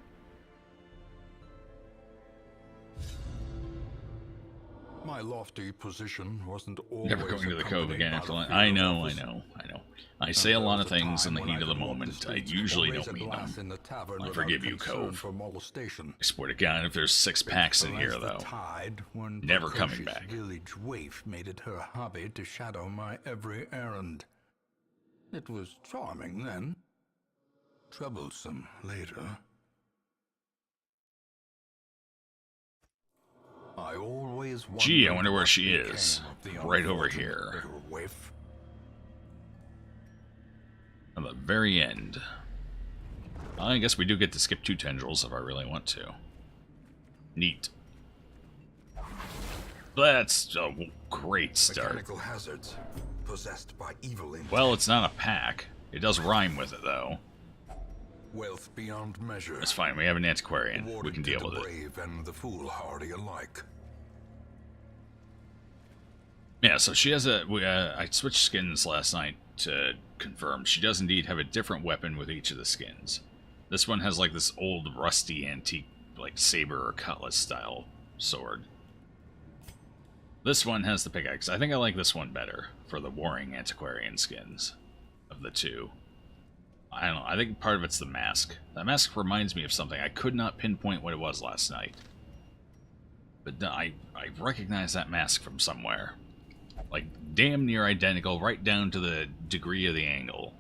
My lofty position wasn't always Never going to the cove again after lunch. I know. I say a lot of things in the heat of the moment. I usually don't mean them. I forgive you, Cove. I swear to God, if there's 6 packs in here, though, never coming back. Village waif made it her hobby to shadow my every errand. It was charming then, troublesome later. I always gee, I wonder where she is. Right over here. At the very end. I guess we do get to skip 2 tendrils if I really want to. Neat. That's a great start. Mechanical hazards possessed by evil intent. Well, it's not a pack. It does rhyme with it, though. Wealth beyond measure. That's fine. We have an antiquarian. We can deal with it. Brave and the foolhardy alike. Yeah, so she has a... I switched skins last night to confirm. She does indeed have a different weapon with each of the skins. This one has like this old rusty antique like saber or cutlass style sword. This one has the pickaxe. I think I like this one better for the warring antiquarian skins of the 2. I don't know. I think part of it's the mask. That mask reminds me of something. I could not pinpoint what it was last night. But I recognize that mask from somewhere. Like, damn near identical, right down to the degree of the angle.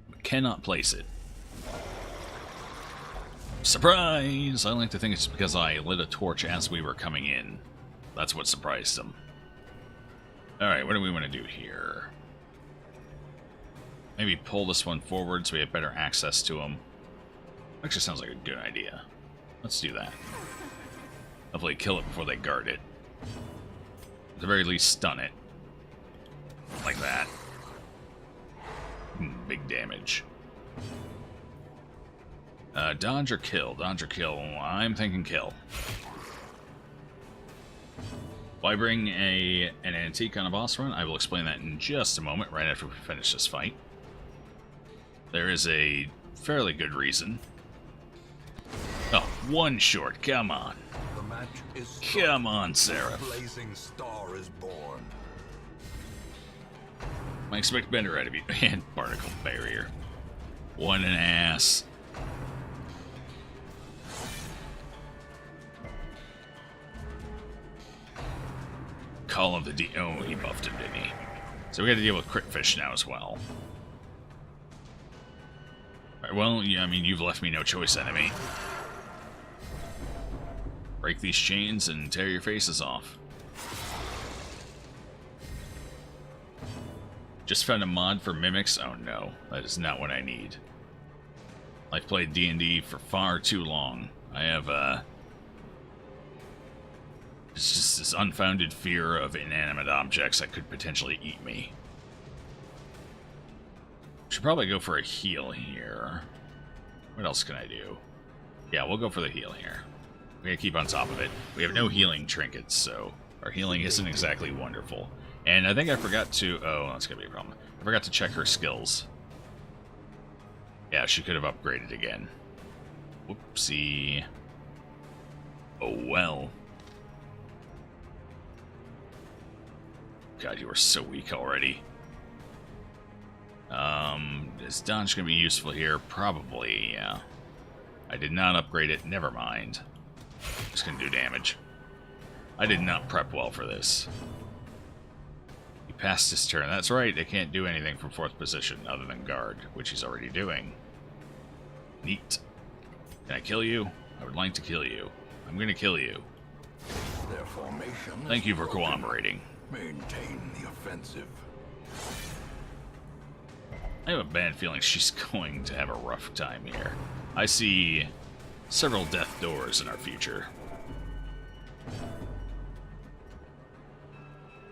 But cannot place it. Surprise! I like to think it's because I lit a torch as we were coming in. That's what surprised them. Alright, what do we want to do here? Maybe pull this one forward so we have better access to them. Actually sounds like a good idea. Let's do that. Hopefully kill it before they guard it. At the very least, stun it. Like that. Big damage. Dodge or kill? Dodge or kill? I'm thinking kill. Why bring an antique on a boss run? I will explain that in just a moment, right after we finish this fight. There is a fairly good reason. Oh, one short, come on. The match is come on, Sarah. The blazing star is born. I expect better out of you. And barnacle barrier. One an ass. Call of the D. Oh, he buffed him, didn't he? So we got to deal with crit fish now as well. Right, well, yeah, I mean, you've left me no choice, enemy. Break these chains and tear your faces off. Just found a mod for mimics? Oh no, that is not what I need. I've played D&D for far too long. I have, it's just this unfounded fear of inanimate objects that could potentially eat me. Should probably go for a heal here. What else can I do? Yeah, we'll go for the heal here. We gotta keep on top of it. We have no healing trinkets, so our healing isn't exactly wonderful. And I think I forgot to... Oh, that's gonna be a problem. I forgot to check her skills. Yeah, she could have upgraded again. Whoopsie. Oh well. God, you are so weak already. Is dodge gonna be useful here? Probably, yeah. I did not upgrade it. Never mind. It's gonna do damage. I did not prep well for this. He passed his turn. That's right, they can't do anything from 4th position other than guard, which he's already doing. Neat. Can I kill you? I would like to kill you. I'm gonna kill you. Their formation. Thank you for cooperating. Maintain the offensive. I have a bad feeling she's going to have a rough time here. I see several death doors in our future.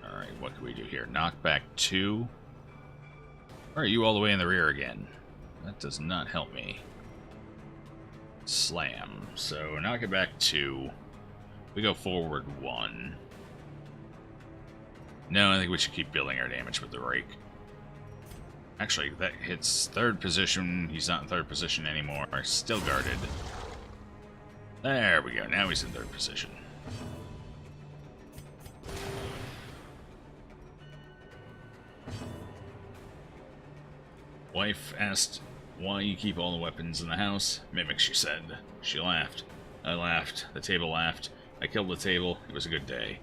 Alright, what can we do here? Knock back 2. Alright, you all the way in the rear again. That does not help me. Slam. So, knock it back 2. We go forward 1. No, I think we should keep building our damage with the rake. Actually, that hits 3rd position. He's not in 3rd position anymore. Still guarded. There we go. Now he's in 3rd position. Wife asked why you keep all the weapons in the house. Mimic, she said. She laughed. I laughed. The table laughed. I killed the table. It was a good day.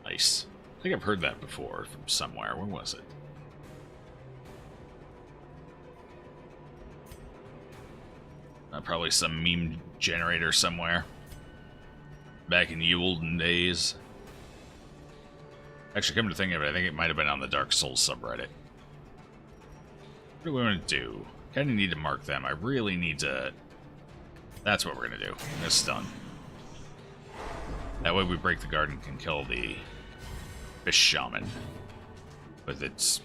Nice. I think I've heard that before from somewhere. Where was it? Probably some meme generator somewhere. Back in the olden days. Actually, come to think of it, I think it might have been on the Dark Souls subreddit. What do we want to do? Kind of need to mark them. I really need to... That's what we're going to do. I'm going to stun. That way we break the guard and can kill the fish shaman. But it's...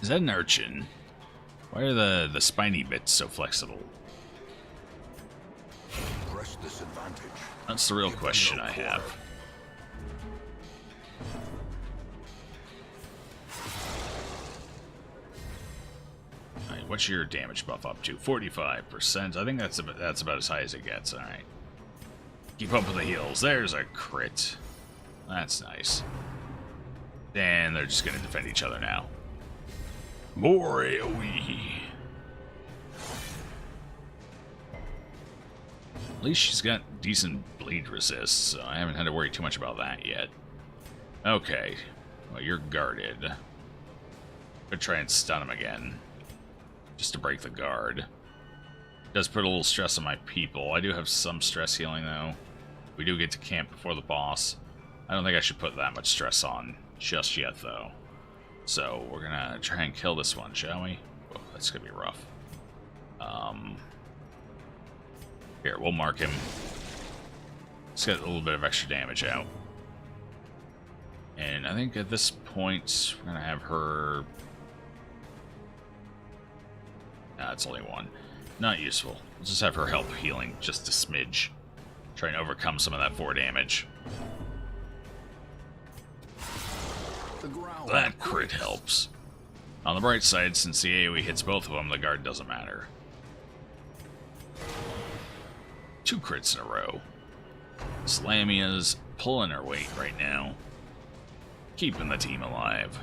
Is that an urchin? Why are the spiny bits so flexible? Press this advantage. That's the real question I have. Alright, what's your damage buff up to? 45%. I think that's about as high as it gets. Alright. Keep up with the heals. There's a crit. That's nice. And they're just gonna defend each other now. More AoE. At least she's got decent bleed resist, so I haven't had to worry too much about that yet. Okay. Well, you're guarded. Could try and stun him again. Just to break the guard. Does put a little stress on my people. I do have some stress healing, though. We do get to camp before the boss. I don't think I should put that much stress on just yet, though. So, we're gonna try and kill this one, shall we? Oh, that's gonna be rough. Here, we'll mark him. Let's get a little bit of extra damage out. And I think at this point, we're gonna have her... Nah, it's only one. Not useful. Let's just have her help healing just a smidge. Try and overcome some of that 4 damage. That crit helps. On the bright side, since the AoE hits both of them, the guard doesn't matter. 2 crits in a row. Slamia's pulling her weight right now. Keeping the team alive.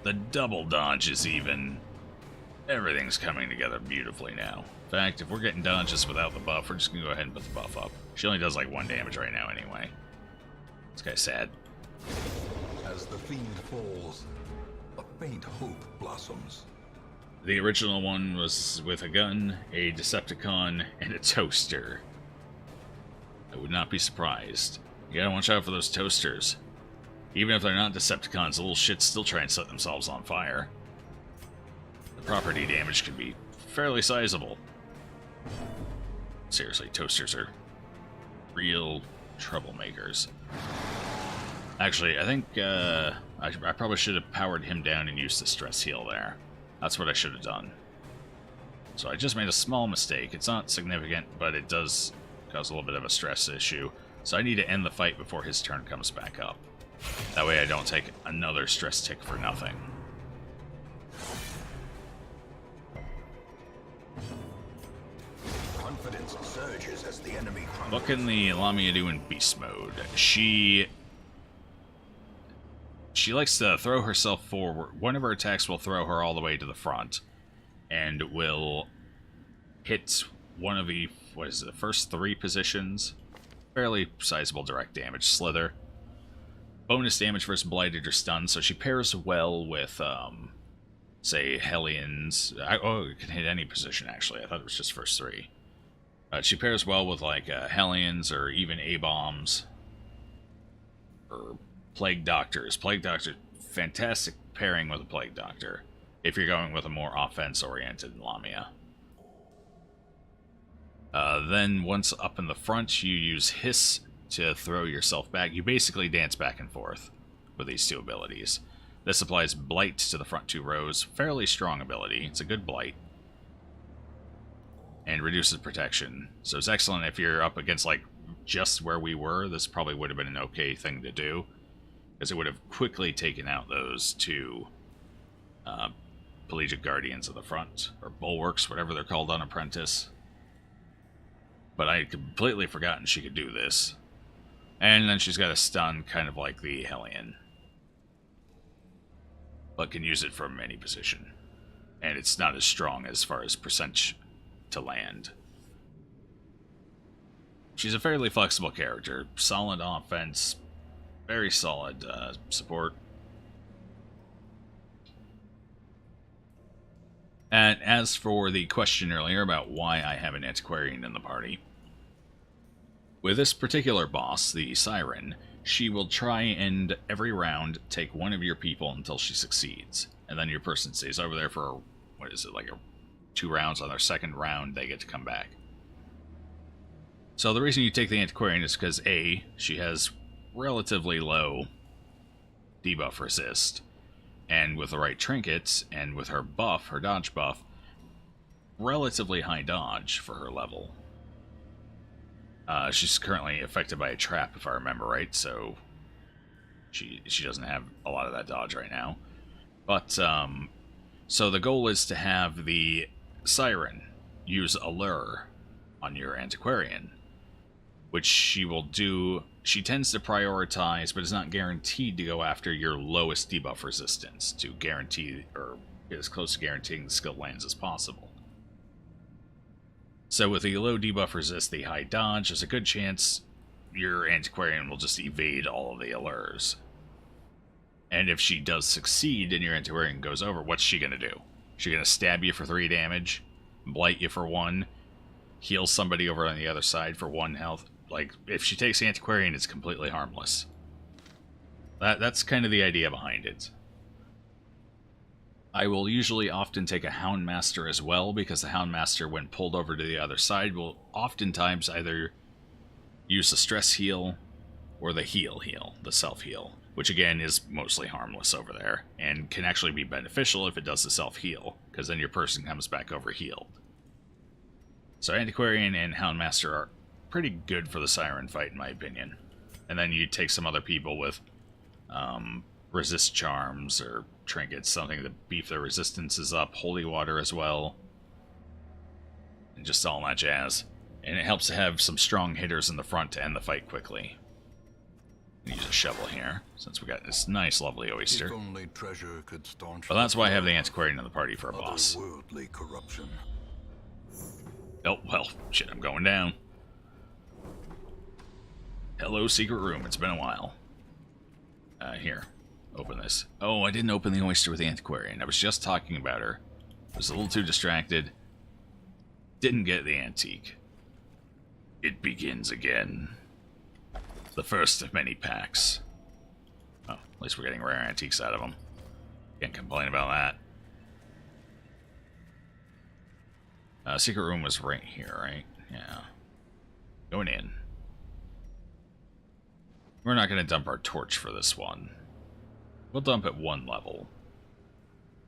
The double dodges even. Everything's coming together beautifully now. In fact, if we're getting dodges without the buff, we're just gonna go ahead and put the buff up. She only does like 1 damage right now anyway. This guy's sad. As the fiend falls, a faint hope blossoms. The original one was with a gun, a Decepticon, and a toaster. I would not be surprised. You gotta watch out for those toasters. Even if they're not Decepticons, the little shits still try and set themselves on fire. The property damage can be fairly sizable. Seriously, toasters are real troublemakers. Actually, I think I probably should have powered him down and used the stress heal there. That's what I should have done. So I just made a small mistake. It's not significant, but it does cause a little bit of a stress issue. So I need to end the fight before his turn comes back up. That way I don't take another stress tick for nothing. Confidence surges as the enemy crumbles. What can the Lamia do in beast mode? She likes to throw herself forward. One of her attacks will throw her all the way to the front, and will hit one of the, what is it, the first 3 positions. Fairly sizable direct damage. Slither. Bonus damage versus blighted or stunned, so she pairs well with, say, Hellions. Oh, it can hit any position, actually. I thought it was just first 3. She pairs well with, like, Hellions or even A-bombs. Or Plague Doctors. Plague Doctor, fantastic pairing with a Plague Doctor, if you're going with a more offense-oriented Lamia. Then, once up in the front, you use Hiss to throw yourself back. You basically dance back and forth with these 2 abilities. This applies Blight to the front 2 rows. Fairly strong ability. It's a good Blight. And reduces protection. So it's excellent if you're up against, like, just where we were. This probably would have been an okay thing to do, because it would have quickly taken out those 2 Pelagic Guardians of the front, or Bulwarks, whatever they're called on Apprentice. But I had completely forgotten she could do this. And then she's got a stun, kind of like the Hellion. But can use it from any position. And it's not as strong as far as percent to land. She's a fairly flexible character. Solid offense. Very solid support. And as for the question earlier about why I have an Antiquarian in the party, with this particular boss, the Siren, she will try and every round take one of your people until she succeeds. And then your person stays over there for, what is it, like 2 rounds. On their second round, they get to come back. So the reason you take the Antiquarian is because A, she has relatively low debuff resist, and with the right trinkets, and with her buff, her dodge buff, relatively high dodge for her level. She's currently affected by a trap, if I remember right, so she doesn't have a lot of that dodge right now. But, so the goal is to have the Siren use Allure on your Antiquarian, which she will do. She tends to prioritize, but is not guaranteed to go after your lowest debuff resistance to guarantee, or get as close to guaranteeing the skill lands as possible. So with the low debuff resist, the high dodge, there's a good chance your Antiquarian will just evade all of the allures. And if she does succeed and your Antiquarian goes over, what's she going to do? She's going to stab you for 3 damage, blight you for 1, heal somebody over on the other side for 1 health. Like, if she takes Antiquarian, it's completely harmless. That's kind of the idea behind it. I will usually often take a Houndmaster as well, because the Houndmaster, when pulled over to the other side, will oftentimes either use the stress heal or the heal, the self-heal, which again is mostly harmless over there, and can actually be beneficial if it does the self-heal, because then your person comes back over healed. So Antiquarian and Houndmaster are pretty good for the Siren fight, in my opinion. And then you take some other people with resist charms or trinkets, something to beef their resistances up, holy water as well, and just all that jazz. And it helps to have some strong hitters in the front to end the fight quickly. Use a shovel here, since we got this nice, lovely oyster. If only treasure could staunch. Well, that's why I have the Antiquarian in the party for a boss. Otherworldly corruption. Oh, well, shit, I'm going down. Hello, secret room. It's been a while. Here. open this. Oh, I didn't open the oyster with the antiquarian. I was just talking about her. I was a little too distracted. Didn't get the antique. It begins again. The first of many packs. Oh, at least we're getting rare antiques out of them. Can't complain about that. Secret room was right here, right? Yeah. Going in. We're not going to dump our torch for this one. We'll dump at 1 level.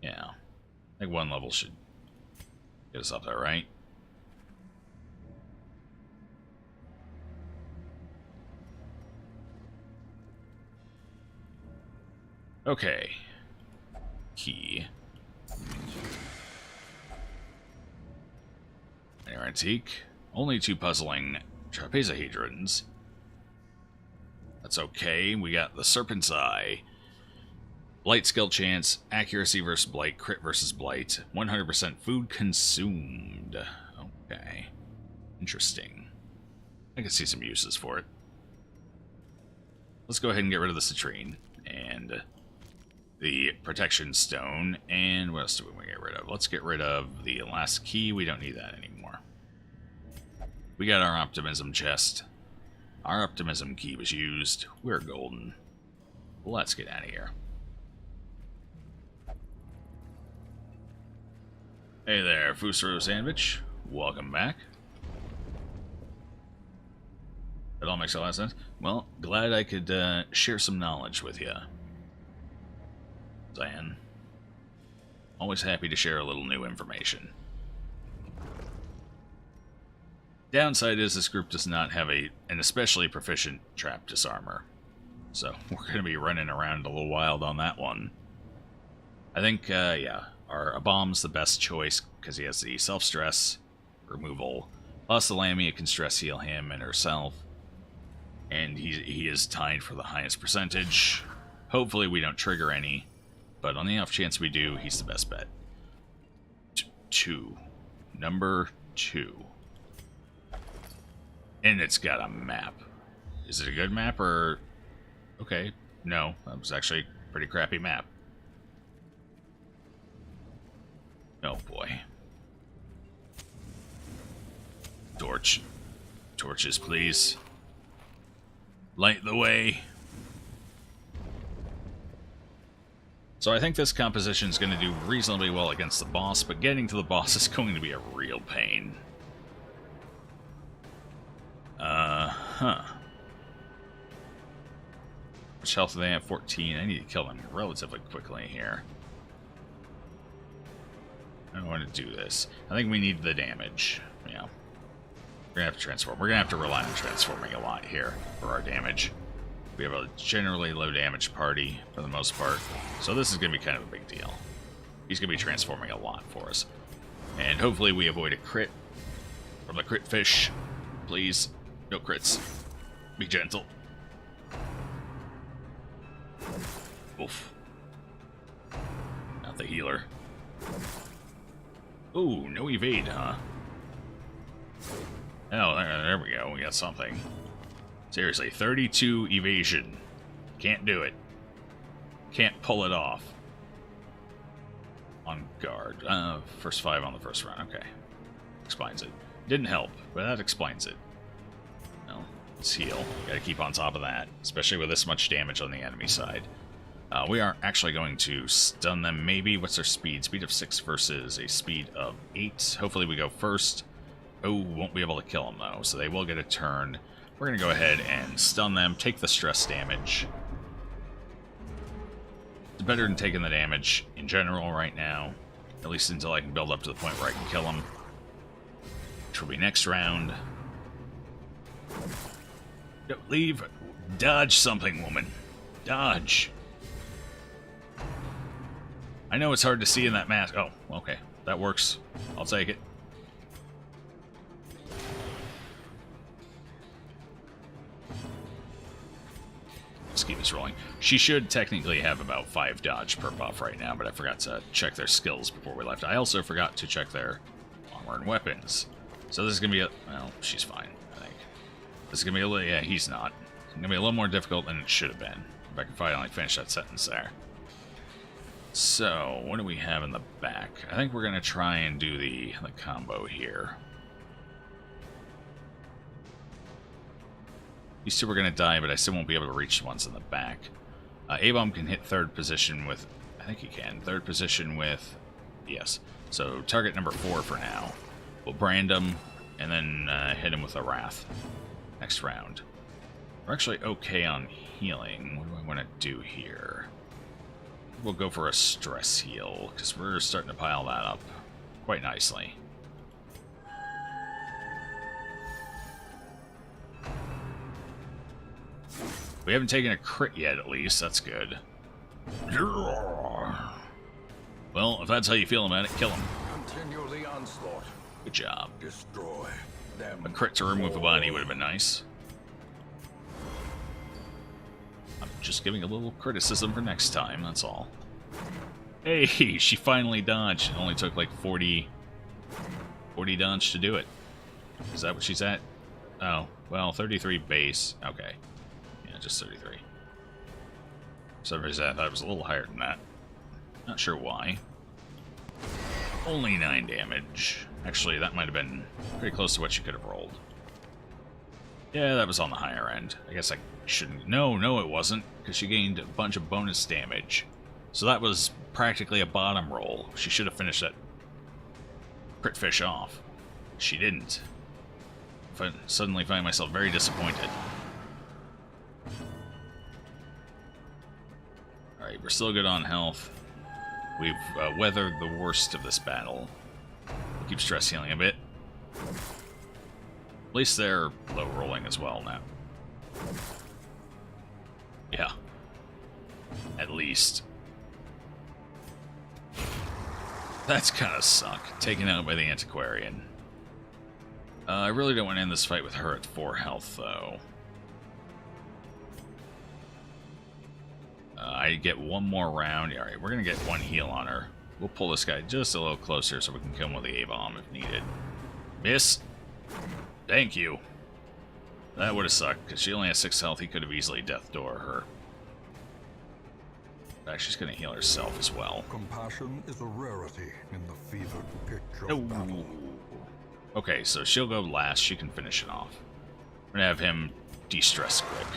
Yeah. I think 1 level should get us up there, right? Okay. Key. Rare antique. Only 2 puzzling trapezahedrons. That's okay. We got the Serpent's Eye. Blight skill chance, accuracy versus blight, crit versus blight, 100% food consumed. Okay. Interesting. I can see some uses for it. Let's go ahead and get rid of the citrine. And the protection stone. And what else do we want to get rid of? Let's get rid of the last key. We don't need that anymore. We got our optimism chest. Our optimism key was used. We're golden. Let's get out of here. Hey there, Fusro Sandwich. Welcome back. That all makes a lot of sense. Well, glad I could share some knowledge with you. Diane. Always happy to share a little new information. Downside is this group does not have an especially proficient trap disarmer. So we're going to be running around a little wild on that one. I think, yeah, our bomb's the best choice because he has the self-stress removal. Plus the Lamia can stress heal him and herself. And he is tied for the highest percentage. Hopefully we don't trigger any. But on the off chance we do, he's the best bet. 2. Number 2. And it's got a map. Is it a good map or... Okay, no, that was actually a pretty crappy map. Oh boy. Torch. Torches, please. Light the way. So I think this composition is going to do reasonably well against the boss, but getting to the boss is going to be a real pain. Which health do they have? 14. I need to kill them relatively quickly here. I don't want to do this. I think we need the damage. Yeah. We're going to have to transform. We're going to have to rely on transforming a lot here for our damage. We have a generally low damage party for the most part. So this is going to be kind of a big deal. He's going to be transforming a lot for us. And hopefully we avoid a crit from the crit fish. Please. No crits. Be gentle. Oof. Not the healer. Ooh, no evade, huh? Oh, there we go. We got something. Seriously, 32 evasion. Can't do it. Can't pull it off. On guard. First 5 on the first run. Okay. Explains it. Didn't help, but that explains it. Well, let's heal. Gotta keep on top of that, especially with this much damage on the enemy side. We are actually going to stun them, maybe. What's their speed? Speed of 6 versus a speed of 8. Hopefully we go first. Oh, won't be able to kill them, though, so they will get a turn. We're going to go ahead and stun them, take the stress damage. It's better than taking the damage in general right now, at least until I can build up to the point where I can kill them, which will be next round. Don't leave. Dodge something, woman. Dodge. I know it's hard to see in that mask. Oh, okay. That works. I'll take it. Let's keep this rolling. She should technically have about 5 dodge per buff right now, but I forgot to check their skills before we left. I also forgot to check their armor and weapons. So this is going to be a... Well, she's fine, I think. This is going to be a little... Yeah, he's not. It's going to be a little more difficult than it should have been. If I can finally finish that sentence there. So, what do we have in the back? I think we're going to try and do the combo here. These two are going to die, but I still won't be able to reach the ones in the back. A-bomb can hit third position with... I think he can. Third position with... Yes. So, target number 4 for now. We'll brand him, and then hit him with a Wrath next round. We're actually okay on healing. What do I want to do here? We'll go for a stress heal, because we're starting to pile that up quite nicely. We haven't taken a crit yet, at least. That's good. Well, if that's how you feel about it, kill him. Continue the onslaught. Good job. Destroy them. A crit to remove a body would have been nice. I'm just giving a little criticism for next time, that's all. Hey, she finally dodged. It only took like 40 dodge to do it. Is that what she's at? Oh, well, 33 base. Okay. Yeah, just 33. For some reason I thought it was a little higher than that. Not sure why. Only 9 damage. Actually, that might have been pretty close to what she could have rolled. Yeah, that was on the higher end. I guess I shouldn't... No, it wasn't, because she gained a bunch of bonus damage. So that was practically a bottom roll. She should have finished that crit fish off. She didn't. I suddenly find myself very disappointed. Alright, we're still good on health. We've weathered the worst of this battle. We'll keep stress healing a bit. At least they're low rolling as well now. Yeah. At least. That's kinda suck. Taken out by the Antiquarian. I really don't want to end this fight with her at 4 health, though. I get one more round. Alright, we're gonna get 1 heal on her. We'll pull this guy just a little closer so we can kill him with the A-bomb if needed. Miss! Thank you. That would have sucked, because she only has 6 health. He could have easily Death Door her. In fact, she's going to heal herself as well. Compassion is a rarity in the fevered pitch of battle. Okay, so she'll go last. She can finish it off. We're going to have him de-stress quick.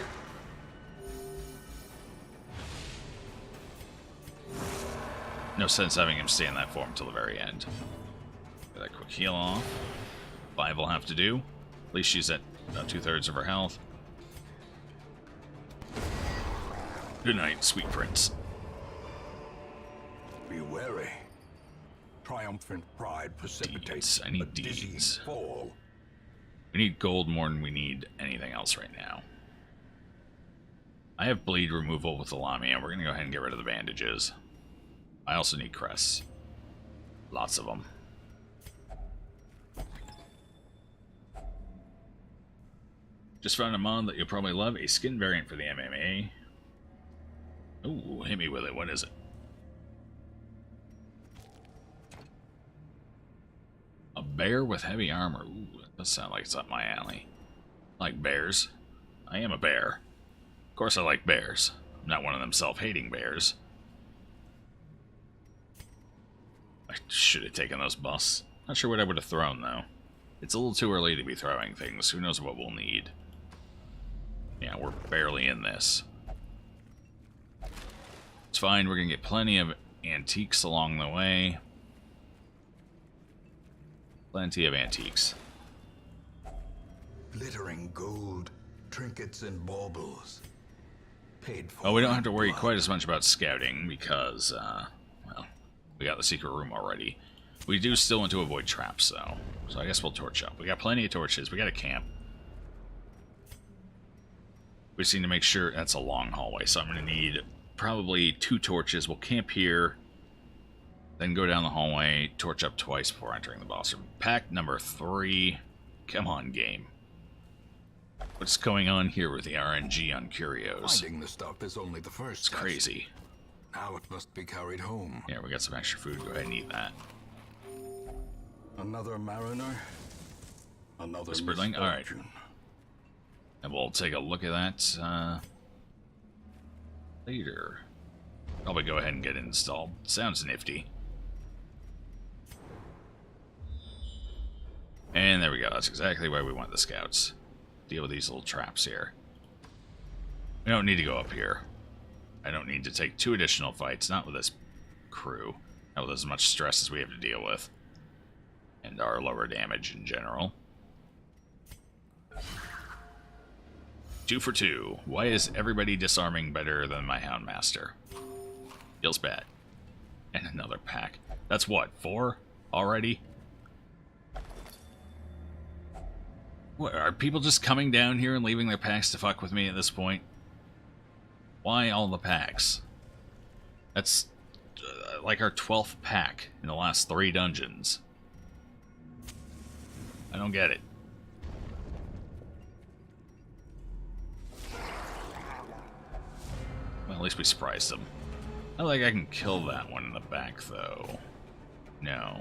No sense having him stay in that form till the very end. Get that quick heal off. 5 will have to do. At least she's at about 2/3 of her health. Good night, sweet prince. Be wary. Triumphant pride precipitates Deeds. I need a dizzy deeds. fall. We need gold more than we need anything else right now. I have bleed removal with the Lamia. We're going to go ahead and get rid of the bandages. I also need crests. Lots of them. Just found a mod that you'll probably love. A skin variant for the MMA. Ooh, hit me with it. What is it? A bear with heavy armor. Ooh, that does sound like it's up my alley. I like bears. I am a bear. Of course I like bears. I'm not one of them self-hating bears. I should have taken those buffs. Not sure what I would have thrown, though. It's a little too early to be throwing things. Who knows what we'll need. Yeah, we're barely in this. It's fine. We're going to get plenty of antiques along the way. Plenty of antiques. Glittering gold, trinkets and baubles. Paid for. Oh, we don't have to worry quite as much about scouting because, well, we got the secret room already. We do still want to avoid traps, though. So I guess we'll torch up. We got plenty of torches. We got a camp. We just need to make sure... That's a long hallway, so I'm going to need probably 2 torches. We'll camp here. Then go down the hallway, torch up twice before entering the boss room. Pack number 3. Come on, game. What's going on here with the RNG on curios? Finding the stuff is only the first. It's crazy. Now it must be carried home. Yeah, we got some extra food. Go ahead and eat that. Another mariner. Another Whisperling? Alright. And we'll take a look at that. later. Probably go ahead and get it installed. Sounds nifty. And there we go. That's exactly where we want the scouts. Deal with these little traps here. We don't need to go up here. I don't need to take 2 additional fights. Not with this crew. Not with as much stress as we have to deal with. And our lower damage in general. 2 for 2. Why is everybody disarming better than my Houndmaster? Feels bad. And another pack. That's what, 4 already? What, are people just coming down here and leaving their packs to fuck with me at this point? Why all the packs? That's like our 12th pack in the last 3 dungeons. I don't get it. Well, at least we surprised them. I don't think I can kill that one in the back, though. No.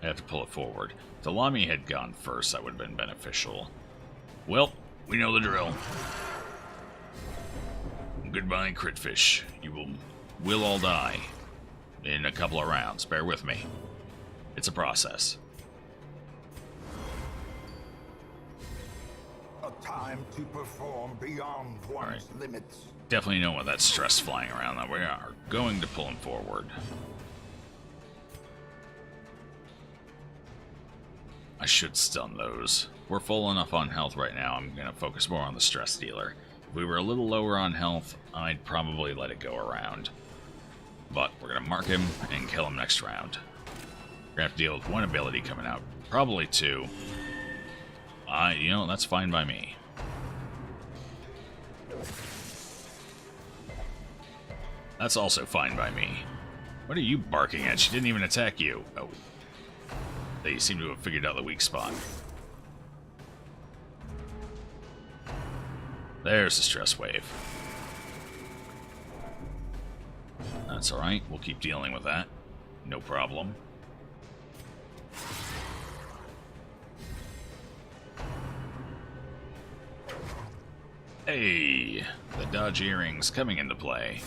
I have to pull it forward. If the Lamy had gone first, that would have been beneficial. Well, we know the drill. Goodbye, Critfish. You will all die in a couple of rounds. Bear with me. It's a process. A time to perform beyond one's limits. Definitely don't want that stress flying around. That we are going to pull him forward. I should stun those. We're full enough on health right now. I'm going to focus more on the stress dealer. If we were a little lower on health, I'd probably let it go around. But we're going to mark him and kill him next round. We're going to have to deal with 1 ability coming out. Probably 2. You know, that's fine by me. That's also fine by me. What are you barking at? She didn't even attack you. Oh. They seem to have figured out the weak spot. There's the stress wave. That's alright. We'll keep dealing with that. No problem. Hey! The dodge earrings coming into play.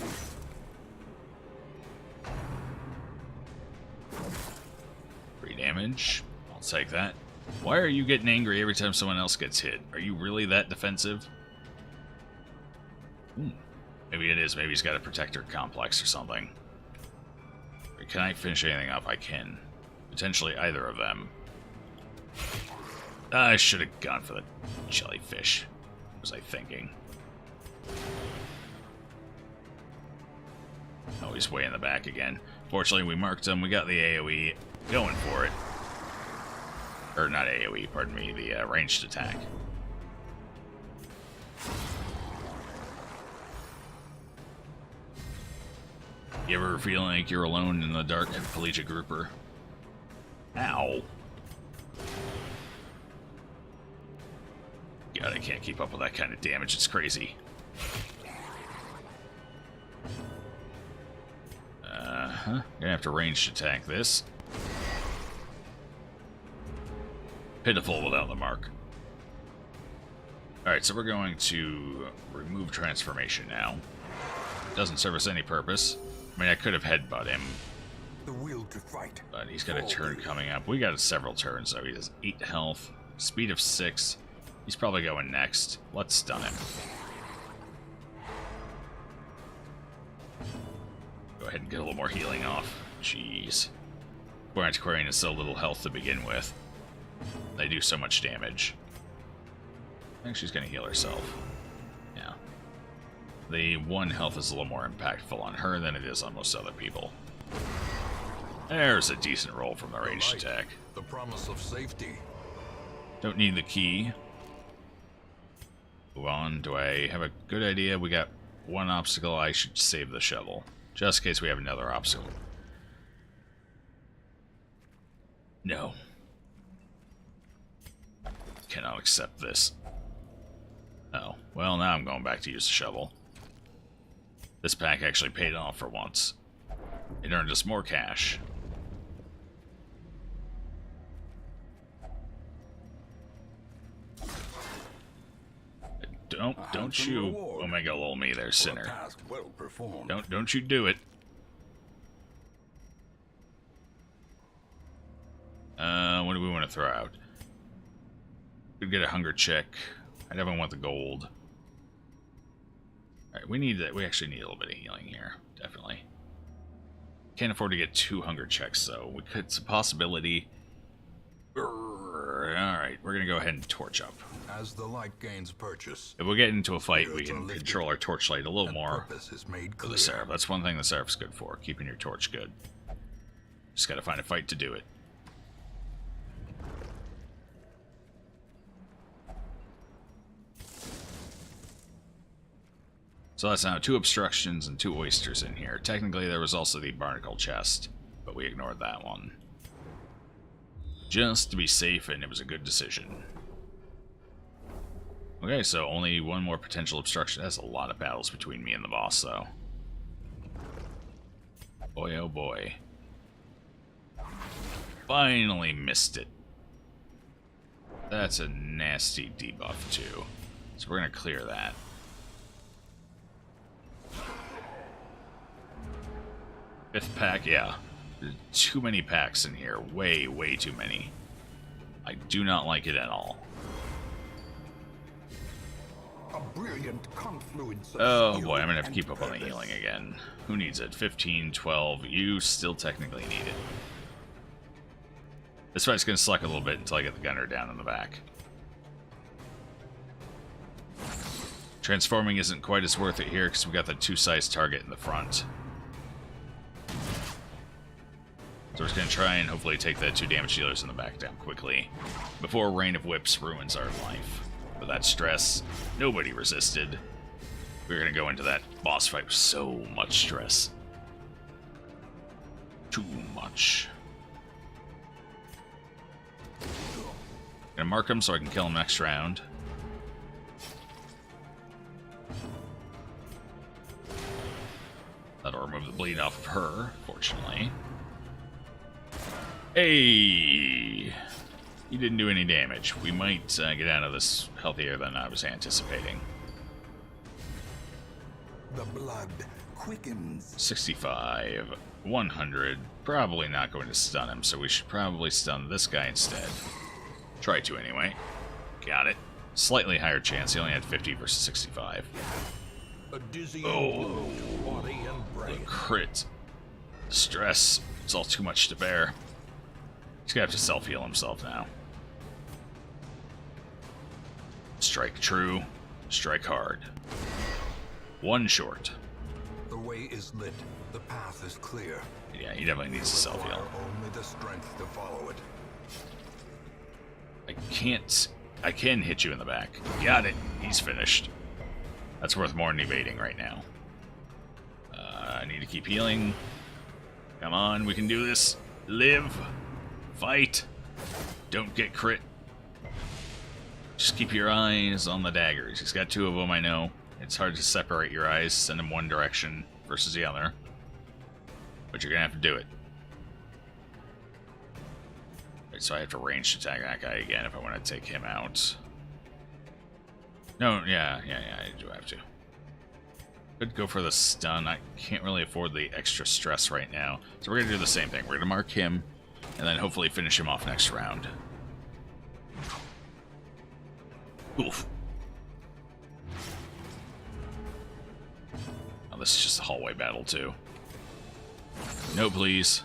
3 damage. I'll take that. Why are you getting angry every time someone else gets hit? Are you really that defensive? Maybe it is. Maybe he's got a protector complex or something. Can I finish anything up? I can. Potentially either of them. I should have gone for the jellyfish. What was I thinking? Oh, he's way in the back again. Fortunately, we marked him. We got the AoE going for it. Or not AoE, pardon me. The ranged attack. You ever feel like you're alone in the dark, collegiate grouper? Ow. God, I can't keep up with that kind of damage. It's crazy. Gonna have to ranged attack this. Pitiful without the mark. Alright, so we're going to remove transformation now. Doesn't serve us any purpose. I mean, I could have headbutt him. The will to fight. But he's got a turn coming up. We got several turns, though. He has 8 health, speed of 6. He's probably going next. Let's stun him. Go ahead and get a little more healing off. Jeez. Poor Antiquarian has so little health to begin with. They do so much damage. I think she's going to heal herself. Yeah. The 1 health is a little more impactful on her than it is on most other people. There's a decent roll from the ranged attack. The promise of safety. Don't need the key. Move on. Do I have a good idea? We got 1 obstacle. I should save the shovel. Just in case we have another obstacle. No. Cannot accept this. Oh. Well, now I'm going back to use the shovel. This pack actually paid off for once. It earned us more cash. I don't you Omega lol me there, sinner. Task well performed. Don't you do it. What do we want to throw out? Could get a hunger check. I definitely want the gold. Alright, we need that. We actually need a little bit of healing here. Definitely. Can't afford to get 2 hunger checks, though. We could, it's a possibility. Alright, we're gonna go ahead and torch up. As the light gains purchase, If we get into a fight, we can control our torchlight a little more is made for clear. the Seraph. That's one thing the Seraph's good for, keeping your torch good. Just gotta find a fight to do it. So that's now 2 obstructions and 2 oysters in here. Technically, there was also the barnacle chest, but we ignored that one. Just to be safe, and it was a good decision. Okay, so only 1 more potential obstruction. That's a lot of battles between me and the boss, though. Boy, oh boy. Finally missed it. That's a nasty debuff, too. So we're going to clear that. Fifth pack, yeah. There's too many packs in here. Way, way too many. I do not like it at all. A brilliant confluence of Oh skill boy, I'm gonna have to and keep up on the purpose. healing again. Who needs it? 15, 12. You still technically need it. This fight's gonna suck a little bit until I get the gunner down in the back. Transforming isn't quite as worth it here because we got the 2-size target in the front. So we're just going to try and hopefully take the 2 damage dealers in the back down quickly before Rain of Whips ruins our life. With that stress, nobody resisted. We're going to go into that boss fight with so much stress. Too much. Gonna mark him so I can kill him next round. That'll remove the bleed off of her, fortunately. Hey! He didn't do any damage. We might get out of this healthier than I was anticipating. The blood quickens. 65, 100. Probably not going to stun him, so we should probably stun this guy instead. Try to, anyway. Got it. Slightly higher chance. He only had 50 versus 65. A dizzying Oh, blow to body and the brain. crit. Stress. It's all too much to bear. He's gonna have to self-heal himself now. Strike true. Strike hard. 1 short. The way is lit. The path is clear. Yeah, he definitely needs to self-heal. Only the strength to follow it. I can hit you in the back. Got it. He's finished. That's worth more than evading right now. I need to keep healing. Come on, we can do this. Live. Fight. Don't get crit. Just keep your eyes on the daggers. He's got 2 of them, I know. It's hard to separate your eyes, send them one direction versus the other. But you're gonna have to do it. Right, so I have to ranged attack that guy again if I want to take him out. No, yeah, I do have to. Could go for the stun. I can't really afford the extra stress right now. So we're gonna do the same thing. We're gonna mark him, and then hopefully finish him off next round. Oof. Oh, this is just a hallway battle, too. No, please.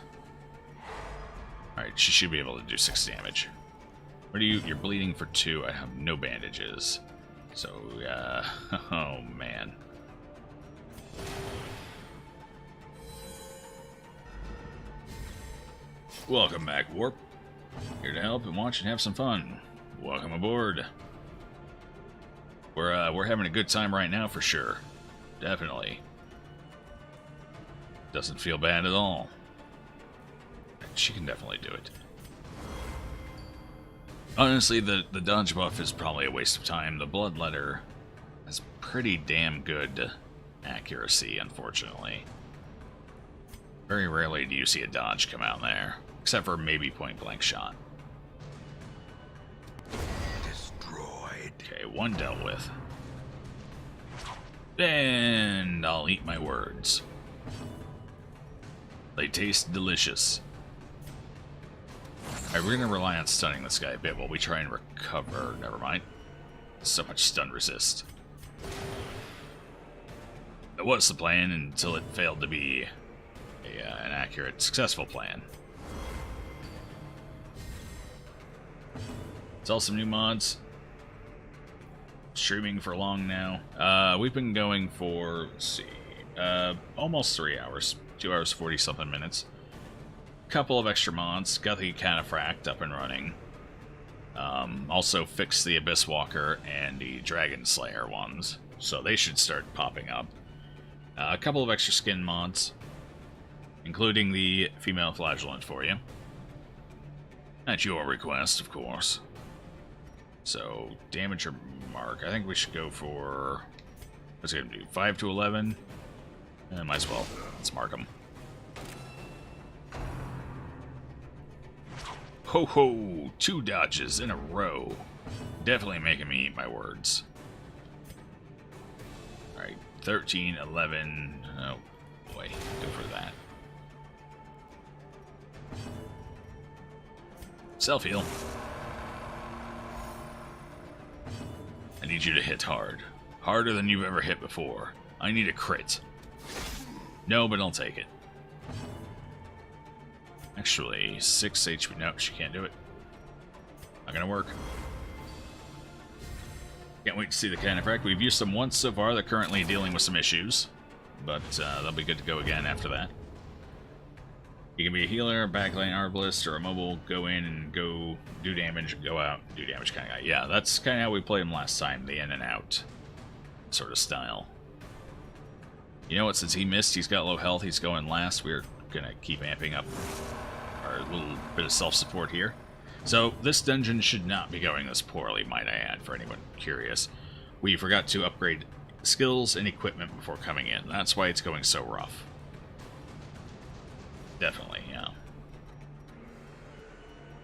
Alright, she should be able to do 6 damage. What are you? You're bleeding for 2. I have no bandages. So, oh, man. Welcome back, Warp. Here to help and watch and have some fun. Welcome aboard. We're having a good time right now for sure. Definitely. Doesn't feel bad at all. She can definitely do it. Honestly, the dodge buff is probably a waste of time. The bloodletter has pretty damn good accuracy, unfortunately. Very rarely do you see a dodge come out there, except for maybe point blank shot. Destroyed. Okay, 1 dealt with. And I'll eat my words. They taste delicious. Alright, we're going to rely on stunning this guy a bit while we try and recover. Never mind. So much stun resist. That was the plan until it failed to be an accurate, successful plan. Install some new mods. Streaming for long now. We've been going for, let's see, almost 3 hours. 2 hours, 40-something minutes. Couple of extra mods. Got the Cataphract up and running. Also fixed the Abyss Walker and the Dragon Slayer ones. So they should start popping up. A couple of extra skin mods. Including the female flagellant for you. At your request, of course. So, damage or mark. I think we should go for... What's it going to do? 5 to 11? Might as well. Let's mark them. Ho ho! 2 dodges in a row. Definitely making me eat my words. Alright, 13, 11... Oh, boy. Go for that. Self-heal. I need you to hit hard. Harder than you've ever hit before. I need a crit. No, but I'll take it. Actually, 6 HP. No, she can't do it. Not gonna work. Can't wait to see the Cataphract. We've used them once so far. They're currently dealing with some issues. But they'll be good to go again after that. You can be a healer, a backline arbalist, or a mobile, go in and go do damage, go out, do damage kind of guy. Yeah, that's kind of how we played him last time, the in and out sort of style. You know what, since he missed, he's got low health, he's going last, we're going to keep amping up our little bit of self-support here. So, this dungeon should not be going this poorly, might I add, for anyone curious. We forgot to upgrade skills and equipment before coming in. That's why it's going so rough. Definitely, yeah.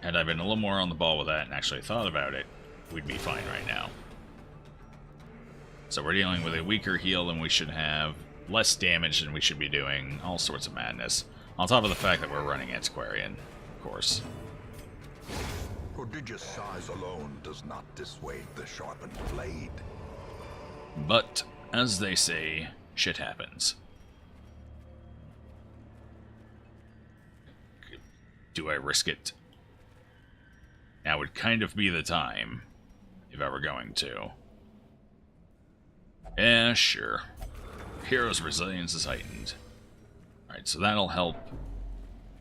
Had I been a little more on the ball with that and actually thought about it, we'd be fine right now. So we're dealing with a weaker heal than we should have, less damage than we should be doing, all sorts of madness. On top of the fact that we're running Antiquarian, of course. Prodigious size alone does not dissuade the sharpened blade. But, as they say, shit happens. Do I risk it? Now would kind of be the time, if I were going to. Yeah, sure. Hero's resilience is heightened. Alright, so that'll help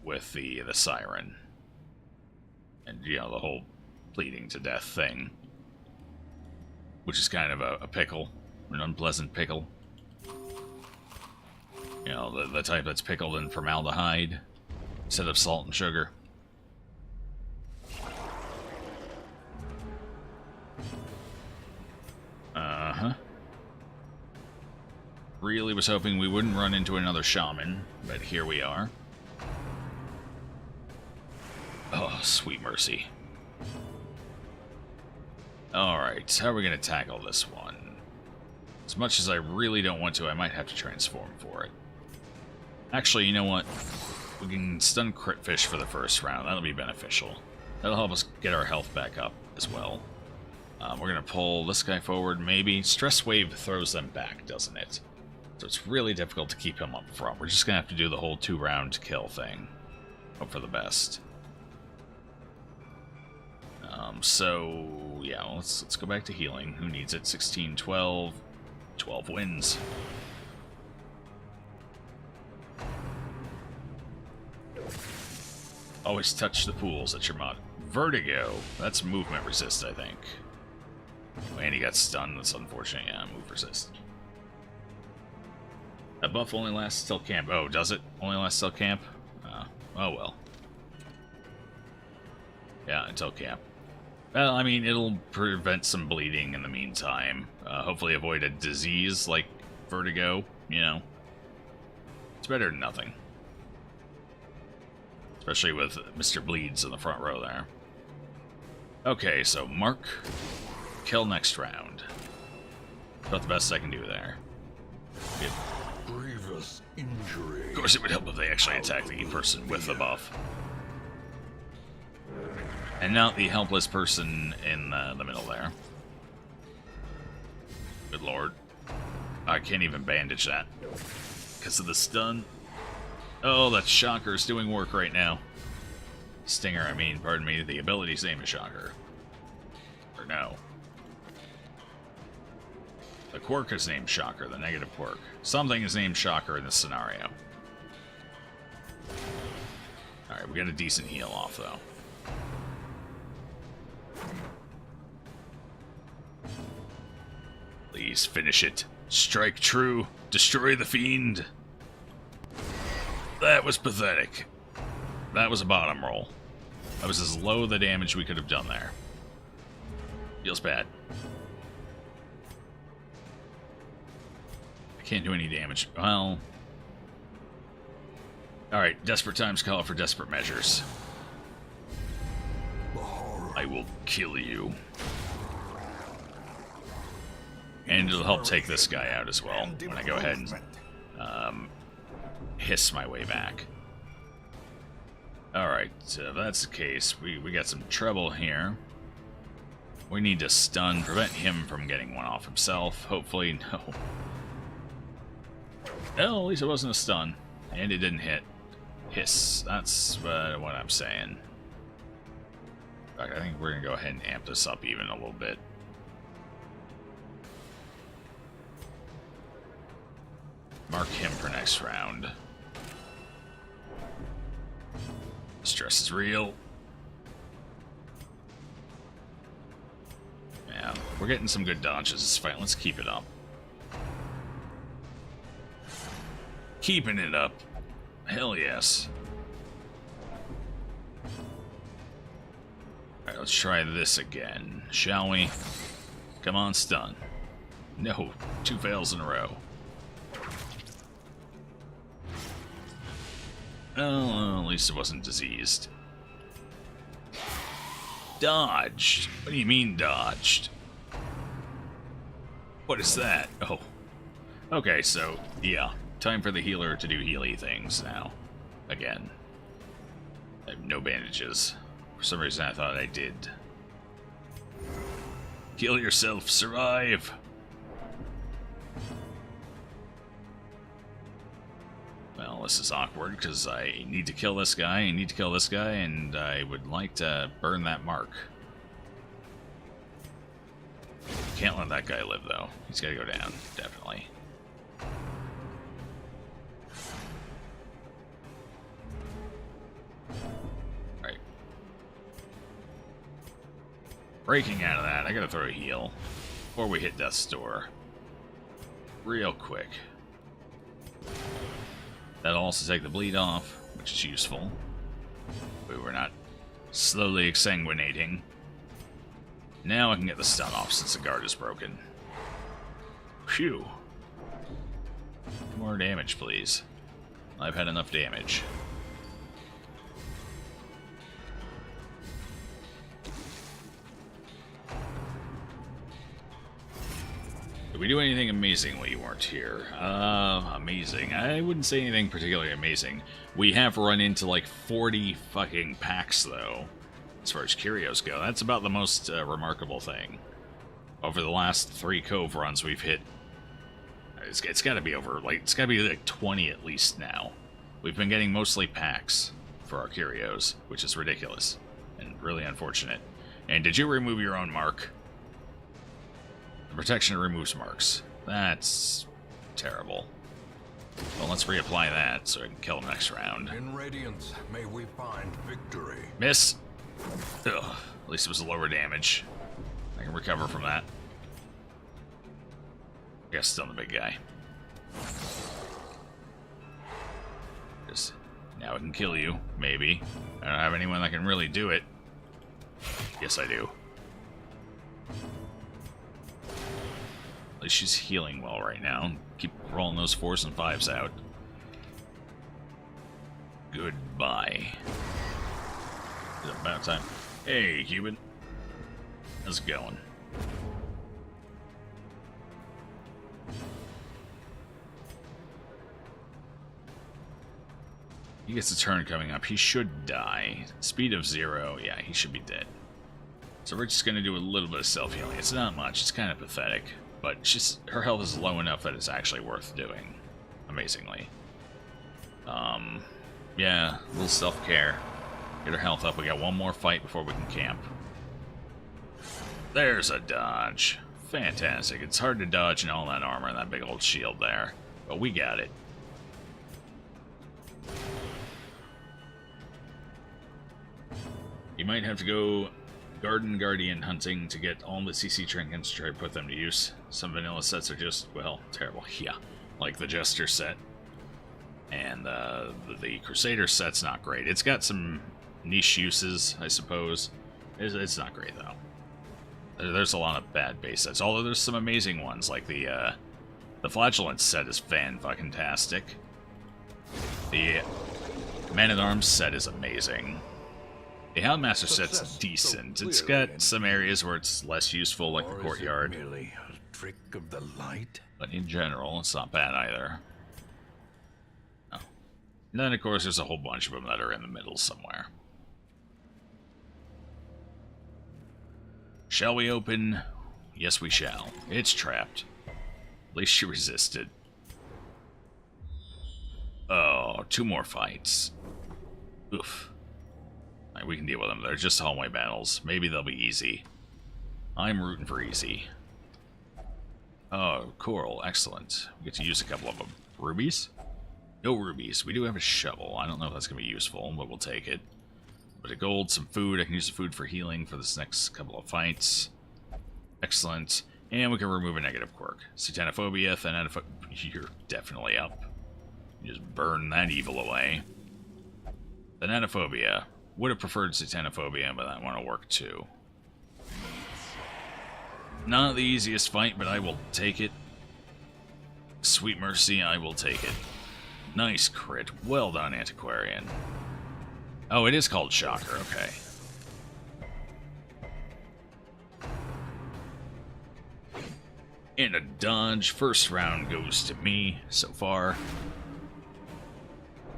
with the Siren. And, you know, the whole bleeding to death thing. Which is kind of a pickle. An unpleasant pickle. You know, the type that's pickled in formaldehyde instead of salt and sugar. Really was hoping we wouldn't run into another shaman, but here we are. Oh, sweet mercy. Alright, how are we going to tackle this one? As much as I really don't want to, I might have to transform for it. Actually, you know what? We can stun crit fish for the first round. That'll be beneficial. That'll help us get our health back up as well. We're going to pull this guy forward, maybe. Stress Wave throws them back, doesn't it? So it's really difficult to keep him up front. We're just going to have to do the whole 2-round kill thing. Hope for the best. So, yeah, let's go back to healing. Who needs it? 16, 12. 12 wins. Always touch the pools. That's your mod. Vertigo. That's movement resist, I think. Oh, and he got stunned. That's unfortunate. Yeah, move resist. That buff only lasts till camp. Oh, does it? Only lasts till camp? Oh well. Yeah, until camp. Well, I mean, it'll prevent some bleeding in the meantime. Hopefully avoid a disease like vertigo, you know. It's better than nothing. Especially with Mr. Bleeds in the front row there. Okay, so mark, kill next round. About the best I can do there. Grievous injury. Of course, it would help if they actually attack the person with the buff. And not the helpless person in the middle there. Good lord. I can't even bandage that. Because of the stun. Oh, that Shocker is doing work right now. Stinger, I mean, pardon me. The ability's name is Shocker. Or no. The quirk is named Shocker, the negative quirk. Something is named Shocker in this scenario. Alright, we got a decent heal off, though. Please finish it. Strike true. Destroy the fiend. That was pathetic. That was a bottom roll. That was as low the damage we could have done there. Feels bad. I can't do any damage. Well... Alright, desperate times call for desperate measures. I will kill you. And it'll help take this guy out as well, when I go ahead and hiss my way back. Alright, so if that's the case, we got some trouble here. We need to stun, prevent him from getting one off himself. Hopefully, no. Well, at least it wasn't a stun. And it didn't hit. Hiss, that's what I'm saying. I think we're going to go ahead and amp this up even a little bit. Mark him for next round. Stress is real. Yeah, we're getting some good dodges this fight. Let's keep it up. Keeping it up. Hell yes. Alright, let's try this again, shall we? Come on, stun. No, 2 fails in a row. Oh, at least it wasn't diseased. Dodged? What do you mean dodged? What is that? Oh. Okay, so, yeah. Time for the healer to do healy things now. Again. I have no bandages. For some reason I thought I did. Heal yourself, survive! Well, this is awkward, because I need to kill this guy, and I would like to burn that mark. Can't let that guy live, though. He's gotta go down, definitely. Right. Breaking out of that, I gotta throw a heal before we hit death's door. Real quick. That'll also take the bleed off, which is useful. But we're not slowly exsanguinating. Now I can get the stun off since the guard is broken. Phew. More damage, please. I've had enough damage. Did we do anything amazing while you weren't here? Amazing. I wouldn't say anything particularly amazing. We have run into like 40 fucking packs, though, as far as curios go. That's about the most remarkable thing. Over the last 3 Cove runs we've hit, it's got to be over, like, it's got to be like 20 at least now. We've been getting mostly packs for our curios, which is ridiculous and really unfortunate. And did you remove your own mark? Protection removes marks. That's terrible. Well, let's reapply that so I can kill him next round. In Radiance, may we find victory. Miss! Ugh, at least it was lower damage. I can recover from that. I guess still the big guy. Just, now I can kill you, maybe. I don't have anyone that can really do it. Yes, I do. At least she's healing well right now. Keep rolling those 4s and 5s out. Goodbye. It's about time. Hey, Cuban. How's it going? He gets a turn coming up. He should die. Speed of 0. Yeah, he should be dead. So we're just going to do a little bit of self-healing. It's not much. It's kind of pathetic. But her health is low enough that it's actually worth doing. Amazingly. Yeah, a little self-care. Get her health up. We got one more fight before we can camp. There's a dodge. Fantastic. It's hard to dodge in all that armor and that big old shield there. But we got it. You might have to go Garden Guardian hunting to get all the CC trinkets to try to put them to use. Some vanilla sets are just, well, terrible. Yeah, like the Jester set. And the Crusader set's not great. It's got some niche uses, I suppose. It's not great, though. There's a lot of bad base sets, although there's some amazing ones, like the Flatulence set is fan-fucking-tastic. The Man-at-Arms set is amazing. The Houndmaster set's decent. It's got some areas where it's less useful, like the courtyard. Merely a trick of the light? But in general, it's not bad either. Oh. And then, of course, there's a whole bunch of them that are in the middle somewhere. Shall we open? Yes, we shall. It's trapped. At least she resisted. Oh, 2 more fights. Oof. Right, we can deal with them. They're just hallway battles. Maybe they'll be easy. I'm rooting for easy. Oh, coral. Excellent. We get to use a couple of them. Rubies? No rubies. We do have a shovel. I don't know if that's going to be useful, but we'll take it. A bit of gold, some food. I can use the food for healing for this next couple of fights. Excellent. And we can remove a negative quirk. Satanophobia, Thanatophobia. You're definitely up. You just burn that evil away. Thanatophobia. Would have preferred Satanophobia, but that won't work too. Not the easiest fight, but I will take it. Sweet mercy, I will take it. Nice crit. Well done, Antiquarian. Oh, it is called Shocker, okay. And a dodge. First round goes to me so far.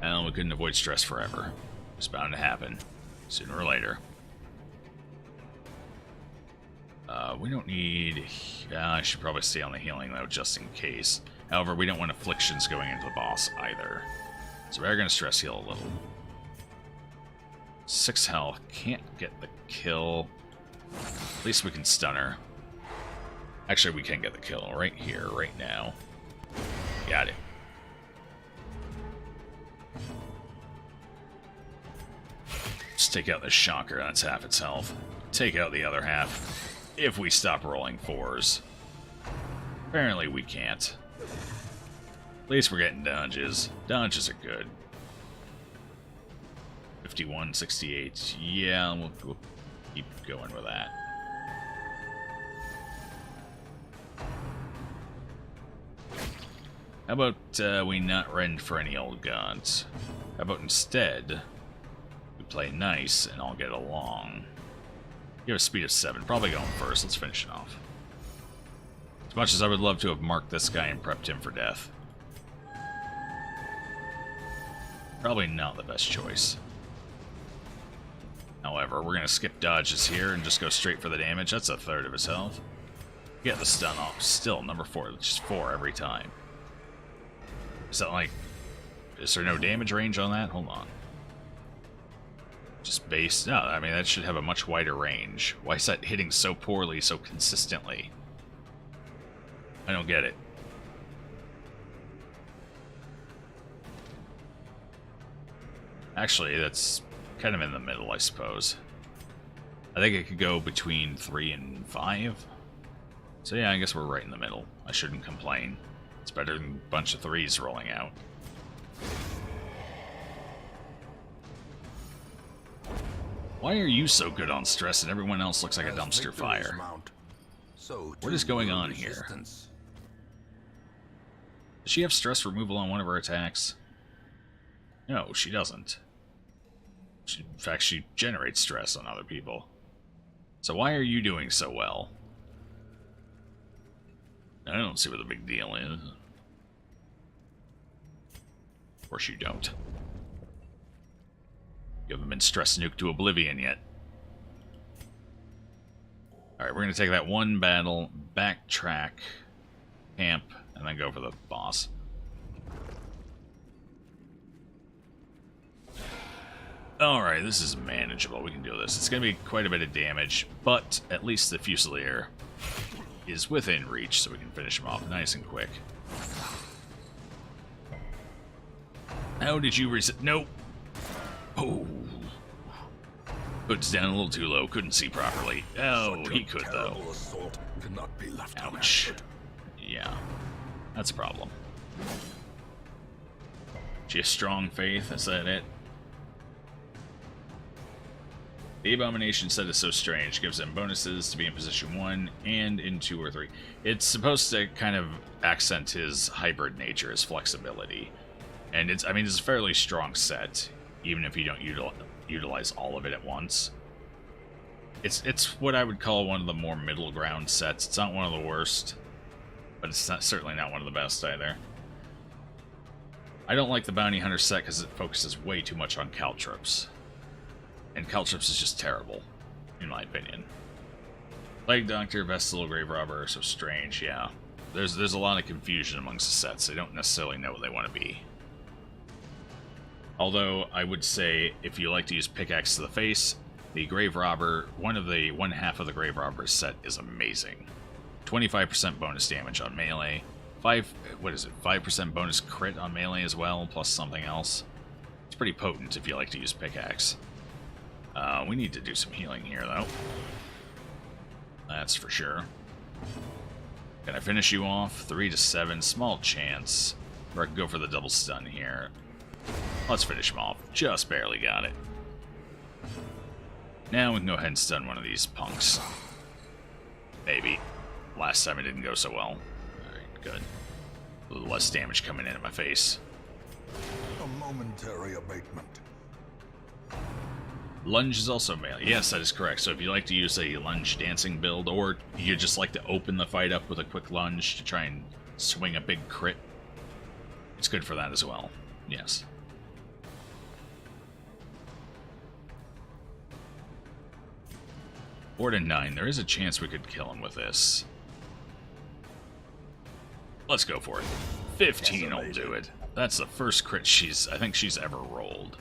Well, we couldn't avoid stress forever. It's bound to happen, sooner or later. We don't need... I should probably stay on the healing, though, just in case. However, we don't want afflictions going into the boss, either. So we're going to stress heal a little. 6 health. Can't get the kill. At least we can stun her. Actually, we can get the kill right here, right now. Got it. Just take out the shocker, that's half its health. Take out the other half if we stop rolling 4s. Apparently we can't. At least we're getting dodges. Dodges are good. 51, 68. Yeah, we'll keep going with that. How about we not rend for any old gods? How about instead... play nice and all get along. You have a speed of 7. Probably going first. Let's finish it off. As much as I would love to have marked this guy and prepped him for death. Probably not the best choice. However, we're going to skip dodges here and just go straight for the damage. That's a third of his health. Get the stun off. Still, number 4. Just 4 every time. Is that like... Is there no damage range on that? Hold on. Just base... No, I mean, that should have a much wider range. Why is that hitting so poorly, so consistently? I don't get it. Actually, that's kind of in the middle, I suppose. I think it could go between 3 and 5. So yeah, I guess we're right in the middle. I shouldn't complain. It's better than a bunch of 3s rolling out. Why are you so good on stress and everyone else looks like a dumpster fire? What is going on here? Does she have stress removal on one of her attacks? No, she doesn't. In fact, she generates stress on other people. So why are you doing so well? I don't see what the big deal is. Of course you don't. You haven't been stress nuked to oblivion yet. Alright, we're going to take that one battle, backtrack, camp, and then go for the boss. Alright, this is manageable. We can do this. It's going to be quite a bit of damage, but at least the Fusilier is within reach, so we can finish him off nice and quick. How did you reset? Nope. Oh. Hood's down a little too low. Couldn't see properly. Oh, he could, though. Cannot be left Ouch. Yeah. That's a problem. She has strong faith. Is that it? The Abomination set is so strange. Gives them bonuses to be in position 1 and in 2 or 3. It's supposed to kind of accent his hybrid nature, his flexibility. And it's, I mean, it's a fairly strong set, even if you don't utilize all of it at once. It's what I would call one of the more middle ground sets. It's not one of the worst, but it's certainly not one of the best either. I don't like the Bounty Hunter set because it focuses way too much on caltrops. And caltrops is just terrible, in my opinion. Plague Doctor, Vestal, Grave Robber are so strange, yeah. There's a lot of confusion amongst the sets. They don't necessarily know what they want to be. Although, I would say, if you like to use Pickaxe to the Face, the Grave Robber, one half of the Grave Robber's set is amazing. 25% bonus damage on melee, 5% bonus crit on melee as well, plus something else. It's pretty potent if you like to use Pickaxe. We need to do some healing here, though. That's for sure. Can I finish you off? 3 to 7, small chance. Or I can go for the double stun here. Let's finish him off. Just barely got it. Now we can go ahead and stun one of these punks. Maybe. Last time it didn't go so well. Alright, good. A little less damage coming in at my face. A momentary abatement. Lunge is also melee. Yes, that is correct. So if you like to use a lunge dancing build, or you just like to open the fight up with a quick lunge to try and swing a big crit, it's good for that as well. Yes. Four to 9. There is a chance we could kill him with this. Let's go for it. 15 will do it. That's the first crit I think she's ever rolled.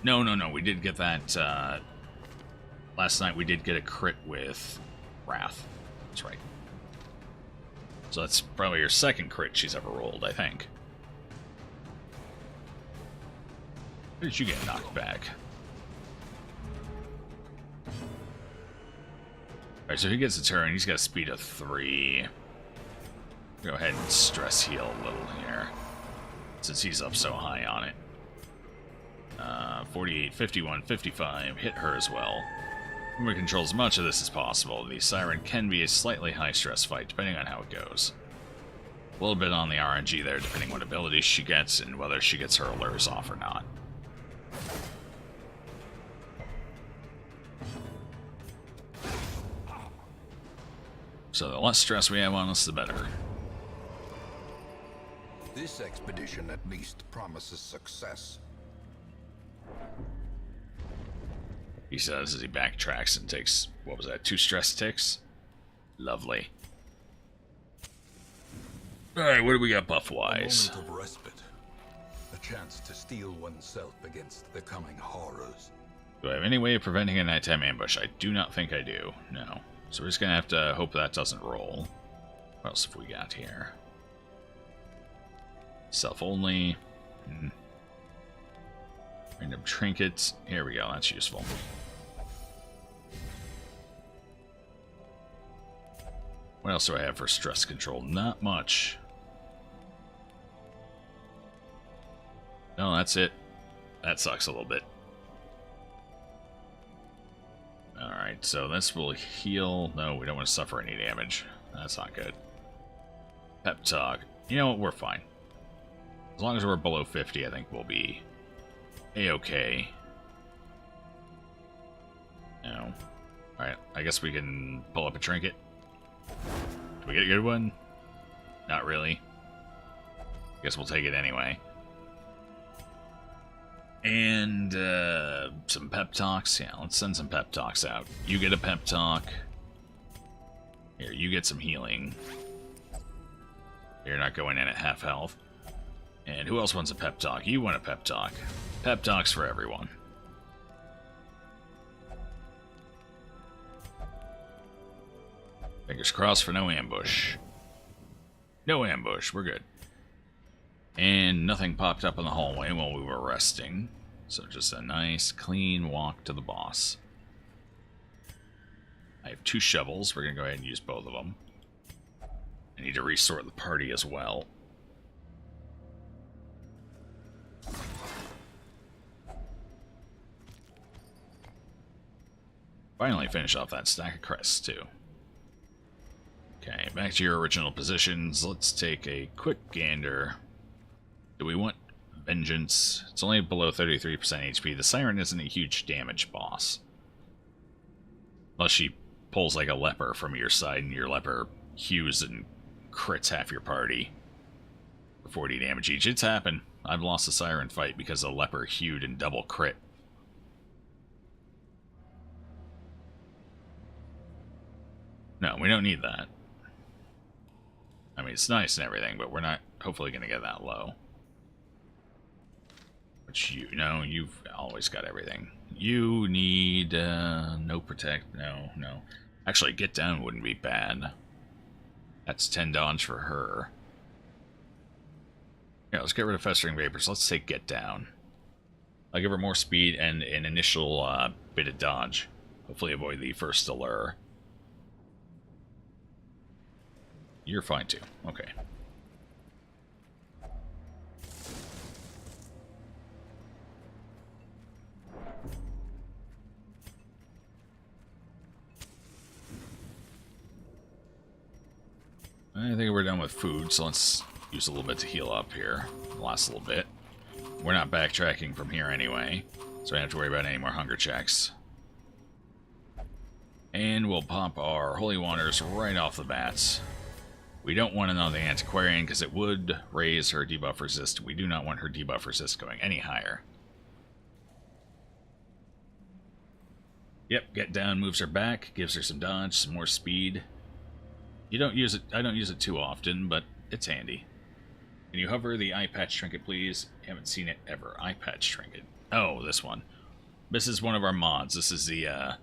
No. We did get that, last night we did get a crit with Wrath. That's right. So that's probably her second crit she's ever rolled, I think. Where did you get knocked back? Alright, so he gets a turn. He's got a speed of 3. Go ahead and stress heal a little here, since he's up so high on it. 48, 51, 55. Hit her as well. We control as much of this as possible. The Siren can be a slightly high-stress fight, depending on how it goes. A little bit on the RNG there, depending what abilities she gets and whether she gets her allures off or not. So the less stress we have on us, the better. This expedition at least promises success. He says as he backtracks and takes, what was that, 2 stress ticks? Lovely. Alright, what do we got buff-wise? A moment of respite. A chance to steel oneself against the coming horrors. Do I have any way of preventing a nighttime ambush? I do not think I do. No. So we're just gonna have to hope that doesn't roll. What else have we got here? Self-only. Random trinkets. Here we go, that's useful. What else do I have for stress control? Not much. No, that's it. That sucks a little bit. Alright, so this will heal. No, we don't want to suffer any damage. That's not good. Pep talk. You know what? We're fine. As long as we're below 50, I think we'll be A-okay. No. Alright, I guess we can pull up a trinket. Do we get a good one? Not really. Guess we'll take it anyway. And some pep talks. Yeah, let's send some pep talks out. You get a pep talk. Here, you get some healing. You're not going in at half health. And who else wants a pep talk? You want a pep talk. Pep talks for everyone. Fingers crossed for no ambush. No ambush, we're good. And nothing popped up in the hallway while we were resting. So just a nice, clean walk to the boss. I have 2 shovels. We're going to go ahead and use both of them. I need to restore the party as well. Finally finish off that stack of crests, too. Okay, back to your original positions. Let's take a quick gander. Do we want Vengeance? It's only below 33% HP. The Siren isn't a huge damage boss. Unless she pulls like a leper from your side and your leper hews and crits half your party for 40 damage each. It's happened. I've lost a Siren fight because a leper hewed and double crit. No, we don't need that. I mean, it's nice and everything, but we're not hopefully going to get that low. Which you know, you've always got everything. You need no protect. No. Actually, get down wouldn't be bad. That's 10 dodge for her. Yeah, let's get rid of festering vapors. Let's take get down. I'll give her more speed and an initial bit of dodge. Hopefully avoid the first allure. You're fine too. Okay. I think we're done with food, so let's use a little bit to heal up here. Last little bit. We're not backtracking from here anyway, so I don't have to worry about any more hunger checks. And we'll pop our holy waters right off the bats. We don't want another antiquarian because it would raise her debuff resist. We do not want her debuff resist going any higher. Yep, get down moves her back, gives her some dodge, some more speed. You don't use it. I don't use it too often, but it's handy. Can you hover the eye patch trinket, please? Haven't seen it ever. Eye patch trinket. Oh, this one. This is one of our mods. This is the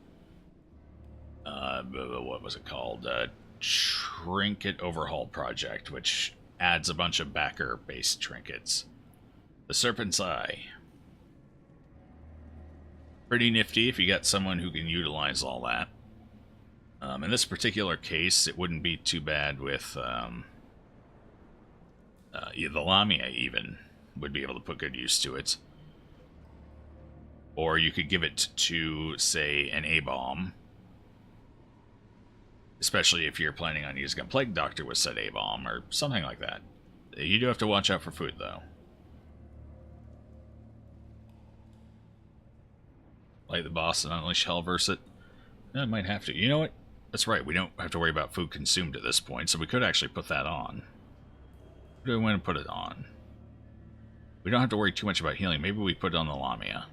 what was it called? Trinket Overhaul Project, which adds a bunch of backer-based trinkets. The Serpent's Eye. Pretty nifty if you got someone who can utilize all that. In this particular case, it wouldn't be too bad with the Lamia even would be able to put good use to it. Or you could give it to, say, an A-bomb. Especially if you're planning on using a Plague Doctor with said A-bomb or something like that. You do have to watch out for food, though. Light the boss and unleash hell versus it. I might have to. You know what? That's right, we don't have to worry about food consumed at this point, so we could actually put that on. Who do we want to put it on? We don't have to worry too much about healing. Maybe we put it on the Lamia.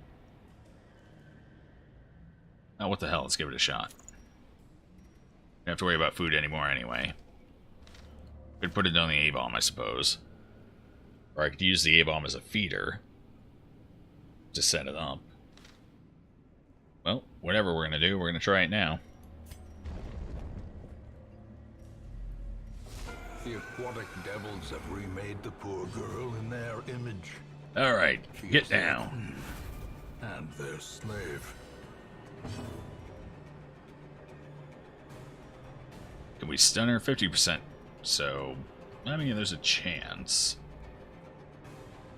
Oh, what the hell? Let's give it a shot. Don't have to worry about food anymore anyway. Could put it on the A-bomb, I suppose. Or I could use the A-bomb as a feeder to set it up. Well, whatever we're going to do, we're going to try it now. The aquatic devils have remade the poor girl in their image. Alright, get down. And their slave. Can we stun her? 50%. So, I mean, there's a chance.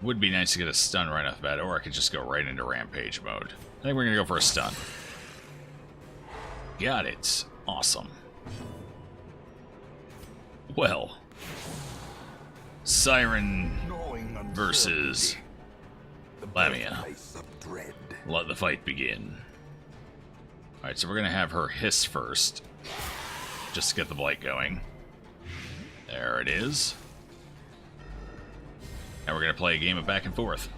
Would be nice to get a stun right off the bat, or I could just go right into rampage mode. I think we're going to go for a stun. Got it. Awesome. Well, Siren versus Lamia. Let the fight begin. Alright, so we're going to have her hiss first. Just to get the blight going. There it is. And we're going to play a game of back and forth.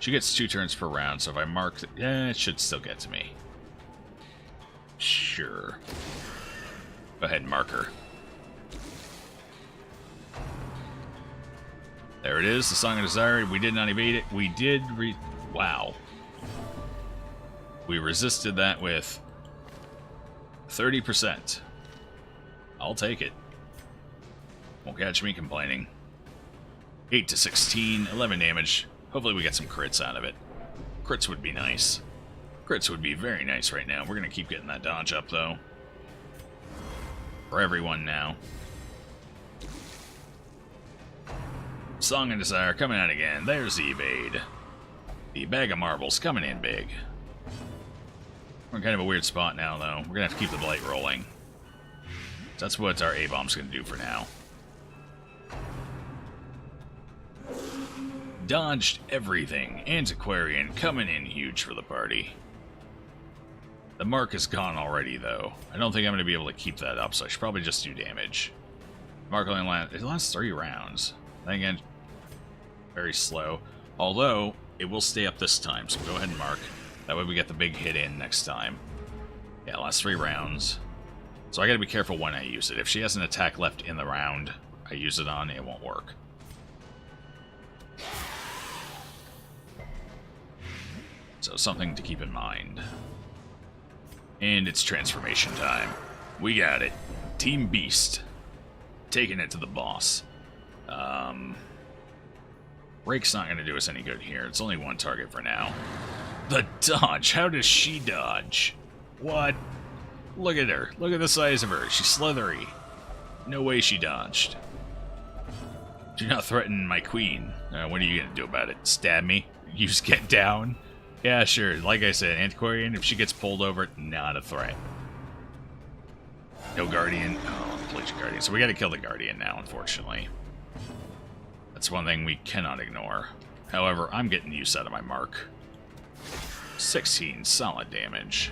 She gets 2 turns per round, so if I mark... it should still get to me. Sure. Go ahead and mark her. There it is, the Song of Desire. We did not evade it. We did Wow. We resisted that with 30%. I'll take it. Won't catch me complaining. 8 to 16, 11 damage. Hopefully we get some crits out of it. Crits would be nice. Crits would be very nice right now. We're going to keep getting that dodge up, though. For everyone now. Song of Desire coming out again. There's the evade. The bag of marbles coming in big. We're in kind of a weird spot now, though. We're going to have to keep the blight rolling. That's what our A-bomb's going to do for now. Dodged everything. Antiquarian coming in huge for the party. The mark is gone already, though. I don't think I'm going to be able to keep that up, so I should probably just do damage. Mark only lasts 3 rounds. Then again, very slow. Although, it will stay up this time, so go ahead and mark. That way we get the big hit in next time. Yeah, last 3 rounds. So I gotta be careful when I use it. If she has an attack left in the round I use it on, it won't work. So something to keep in mind. And it's transformation time. We got it. Team Beast. Taking it to the boss. Rake's not going to do us any good here. It's only 1 target for now. The dodge! How does she dodge? What? Look at her. Look at the size of her. She's slithery. No way she dodged. Do not threaten my queen. What are you going to do about it? Stab me? Use get down? Yeah, sure. Like I said, Antiquarian, if she gets pulled over, not a threat. No Guardian. Oh, please, Guardian. So we got to kill the Guardian now, unfortunately. That's one thing we cannot ignore. However, I'm getting use out of my mark. 16 solid damage.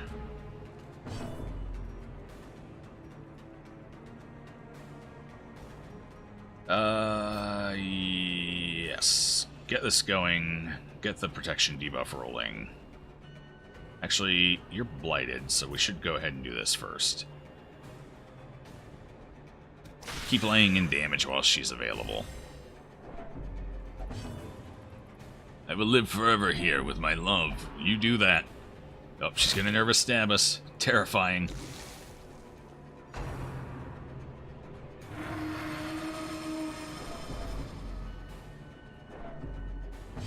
Yes. Get this going. Get the protection debuff rolling. Actually, you're blighted, so we should go ahead and do this first. Keep laying in damage while she's available. I will live forever here with my love. You do that. Oh, she's gonna nervous stab us. Terrifying.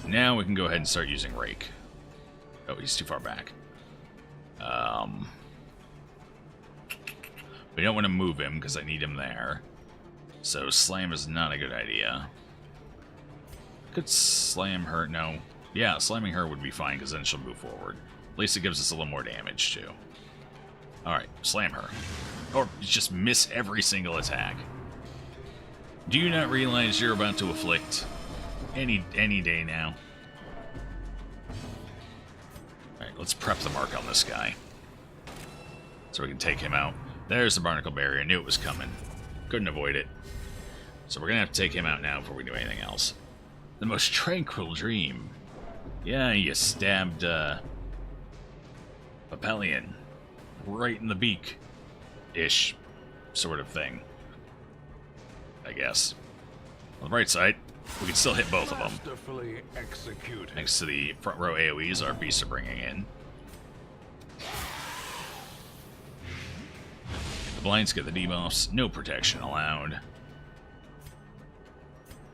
Now we can go ahead and start using Rake. Oh, he's too far back. We don't want to move him because I need him there. So slam is not a good idea. Could slam her. No. Yeah, slamming her would be fine because then she'll move forward. At least it gives us a little more damage too. Alright, slam her. Or just miss every single attack. Do you not realize you're about to afflict any day now? Alright, let's prep the mark on this guy. So we can take him out. There's the barnacle barrier. I knew it was coming. Couldn't avoid it. So we're going to have to take him out now before we do anything else. The most tranquil dream. Yeah, you stabbed, Papellion. Right in the beak. Ish. Sort of thing. I guess. On the right side, we can still hit both of them. Thanks to the front row AoEs our beasts are bringing in. The blinds get the debuffs. No protection allowed.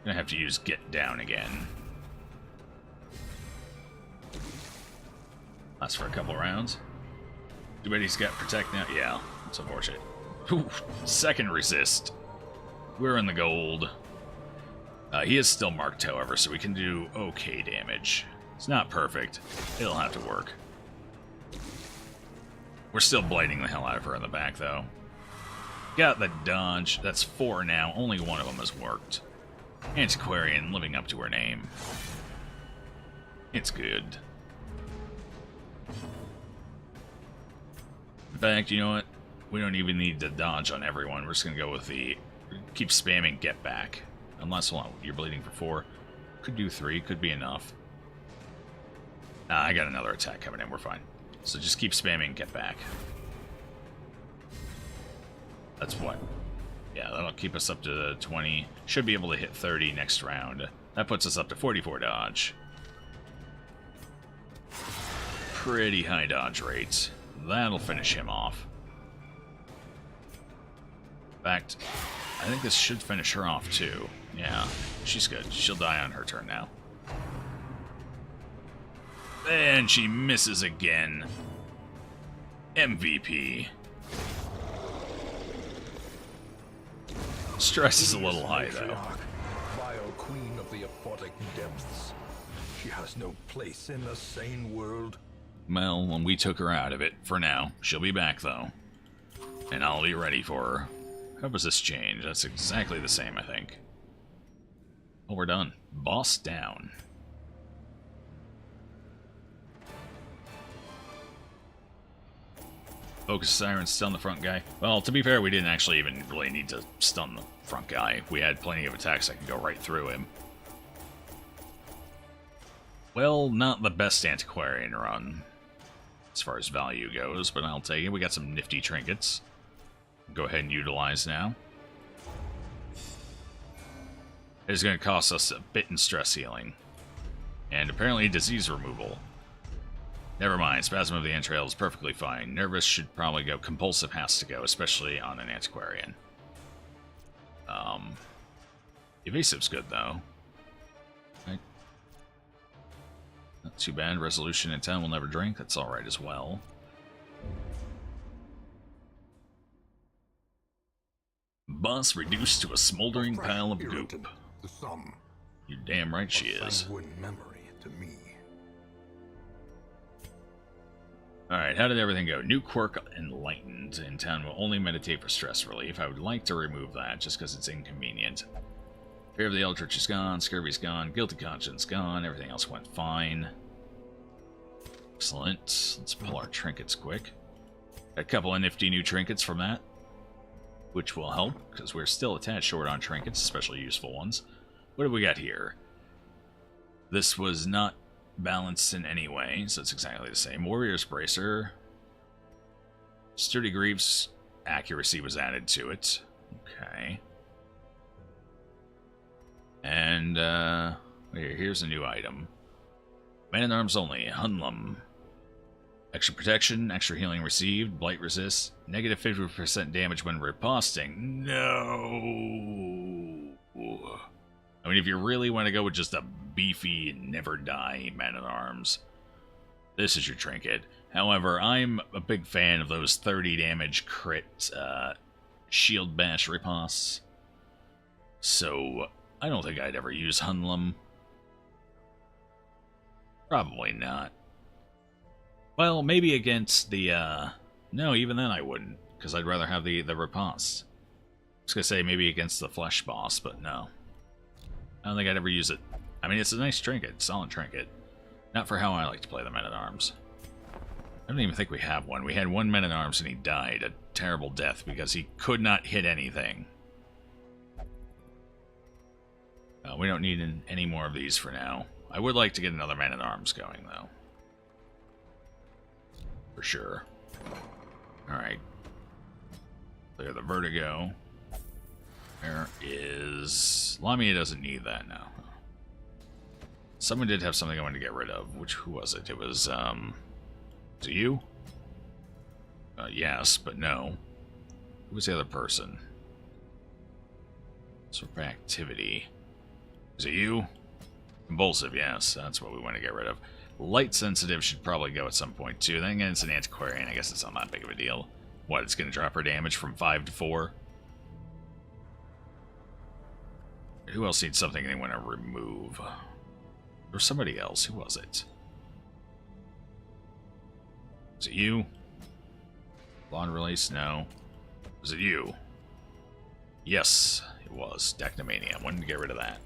Gonna have to use get down again. Lasts for a couple rounds. Too bad he's got protect now. Yeah, it's unfortunate. Ooh, second resist. We're in the gold. He is still marked, however, so we can do okay damage. It's not perfect. It'll have to work. We're still blighting the hell out of her in the back, though. Got the dodge. That's 4 now. Only one of them has worked. Antiquarian living up to her name. It's good. In fact, you know what? We don't even need to dodge on everyone. We're just going to go with the... Keep spamming get back. Unless, hold on, you're bleeding for 4. Could do 3. Could be enough. I got another attack coming in. We're fine. So just keep spamming get back. That's what? Yeah, that'll keep us up to 20. Should be able to hit 30 next round. That puts us up to 44 dodge. Pretty high dodge rates. That'll finish him off. In fact, I think this should finish her off too. Yeah, she's good. She'll die on her turn now. And she misses again. MVP. Stress is a little high, though. Vile queen of the aquatic depths. She has no place in the sane world. Well, when we took her out of it, for now. She'll be back, though. And I'll be ready for her. How was this change? That's exactly the same, I think. Oh, we're done. Boss down. Focus Siren, stun the front guy. Well, to be fair, we didn't actually even really need to stun the front guy. We had plenty of attacks that could go right through him. Well, not the best antiquarian run, as far as value goes, but I'll take it. We got some nifty trinkets. Go ahead and utilize now. It's going to cost us a bit in stress healing. And apparently disease removal. Never mind, spasm of the entrails is perfectly fine. Nervous should probably go. Compulsive has to go, especially on an antiquarian. Evasive's good, though. Right. Not too bad. Resolution and 10 will never drink. That's alright as well. Boss reduced to a smoldering pile of goop. You're damn right she is. Memory to me. Alright, how did everything go? New quirk enlightened. In town will only meditate for stress relief. I would like to remove that just because it's inconvenient. Fear of the Eldritch is gone, Scurvy's gone, Guilty Conscience gone, everything else went fine. Excellent. Let's pull our trinkets quick. Got a couple of nifty new trinkets from that, which will help, because we're still a tad short on trinkets, especially useful ones. What have we got here? This was not balanced in any way, so it's exactly the same. Warrior's Bracer. Sturdy Greaves accuracy was added to it. Okay. And, here's a new item. Man-at-Arms only, Hunlum. Extra protection, extra healing received, blight resist, negative 50% damage when riposting. No! I mean, if you really want to go with just a beefy, never-die Man-at-Arms, this is your trinket. However, I'm a big fan of those 30 damage crit shield bash riposts. So, I don't think I'd ever use Hunlum. Probably not. Well, maybe against the, no, even then I wouldn't, because I'd rather have the riposte. I was going to say maybe against the flesh boss, but no. I don't think I'd ever use it. I mean, it's a nice trinket, solid trinket. Not for how I like to play the Men-at-Arms. I don't even think we have one. We had one Men-at-Arms and he died a terrible death because he could not hit anything. We don't need any more of these for now. I would like to get another Man-at-Arms going, though. For sure. Alright. Clear the vertigo. There is... Lamia doesn't need that now. Someone did have something I wanted to get rid of. Who was it? It was, Was it you? Yes, but no. Who was the other person? Sort of activity. Was it you? Compulsive, yes. That's what we want to get rid of. Light sensitive should probably go at some point, too. Then again, it's an antiquarian. I guess it's not that big of a deal. What, it's going to drop her damage from 5 to 4? Who else needs something they want to remove? Or somebody else. Who was it? Was it you? Blonde release? No. Was it you? Yes, it was. Decnomania. I wanted to get rid of that.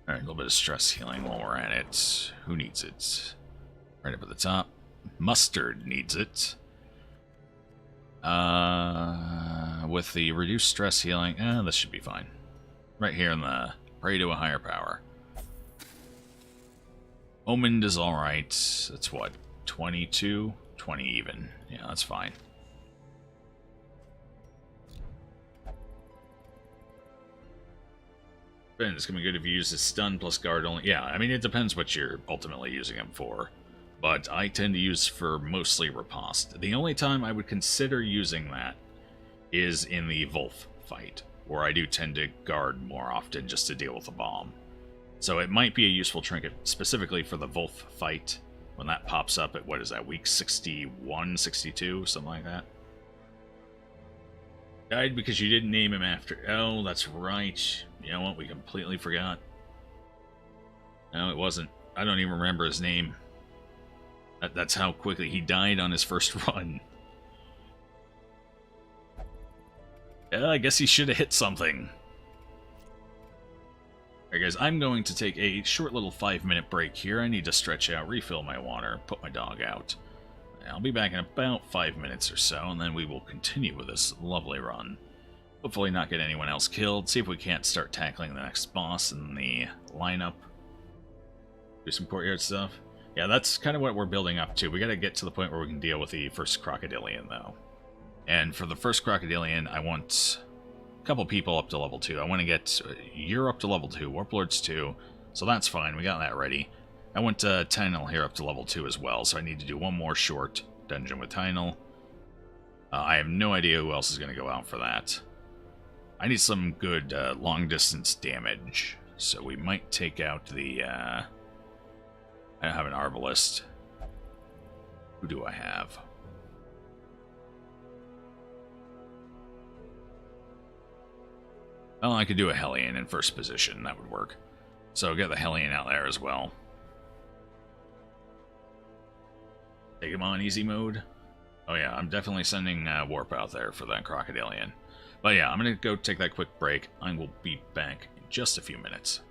Alright, a little bit of stress healing while we're at it. Who needs it? Right up at the top. Mustard needs it. With the reduced stress healing, this should be fine. Right here in the pray to a higher power. Omened is alright. That's what? 22? 20 even. Yeah, that's fine. Ben, it's gonna be good if you use his stun plus guard only. Yeah, I mean, it depends what you're ultimately using him for. But I tend to use for mostly riposte. The only time I would consider using that is in the Wolf fight, where I do tend to guard more often just to deal with the bomb. So it might be a useful trinket specifically for the Wolf fight when that pops up at, what is that, week 61, 62, something like that. Died because you didn't name him after... Oh, that's right. You know what? We completely forgot. No, it wasn't. I don't even remember his name. That's how quickly he died on his first run. Yeah, I guess he should have hit something. Alright guys, I'm going to take a short little 5-minute break here. I need to stretch out, refill my water, put my dog out. I'll be back in about 5 minutes or so, and then we will continue with this lovely run. Hopefully not get anyone else killed, see if we can't start tackling the next boss in the lineup. Do some courtyard stuff. Yeah, that's kind of what we're building up to. We gotta get to the point where we can deal with the first crocodilian, though. And for the first crocodilian, I want a couple people up to level 2. I want to get... you're up to level 2, Warplord's 2, so that's fine, we got that ready. I want Tynel here up to level 2 as well, so I need to do one more short dungeon with Tynel. I have no idea who else is going to go out for that. I need some good long-distance damage, so we might take out the... I don't have an Arbalist. Who do I have? Well, I could do a Hellion in first position, that would work. So get the Hellion out there as well. Take him on easy mode. Oh yeah, I'm definitely sending Warp out there for that Crocodilian. But yeah, I'm going to go take that quick break. I will be back in just a few minutes.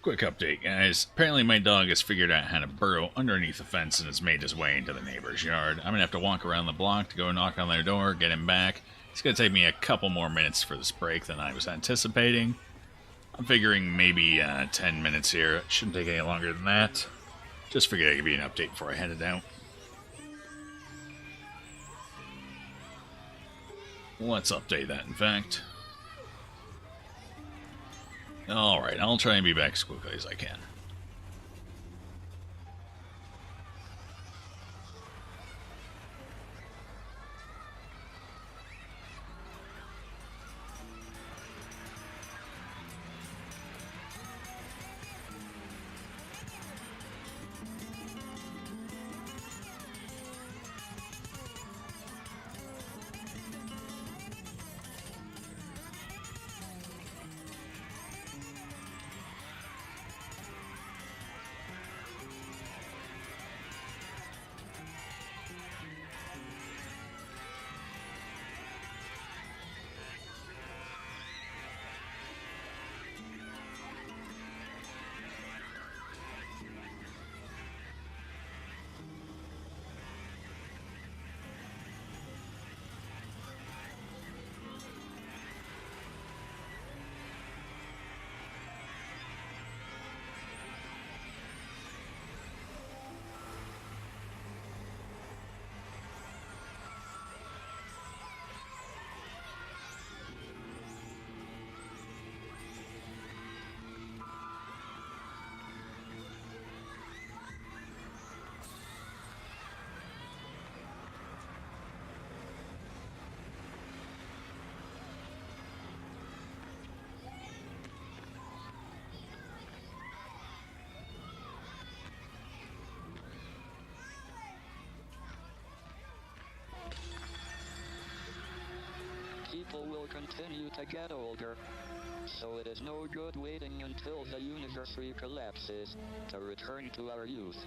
Quick update, guys. Apparently my dog has figured out how to burrow underneath the fence and has made his way into the neighbor's yard. I'm gonna have to walk around the block to go knock on their door, get him back. It's gonna take me a couple more minutes for this break than I was anticipating. I'm figuring maybe 10 minutes here. It shouldn't take any longer than that. Just figured I'd give you an update before I headed out. Let's update that, in fact. Alright, I'll try and be back as quickly as I can. People will continue to get older. So it is no good waiting until the universe collapses to return to our youth.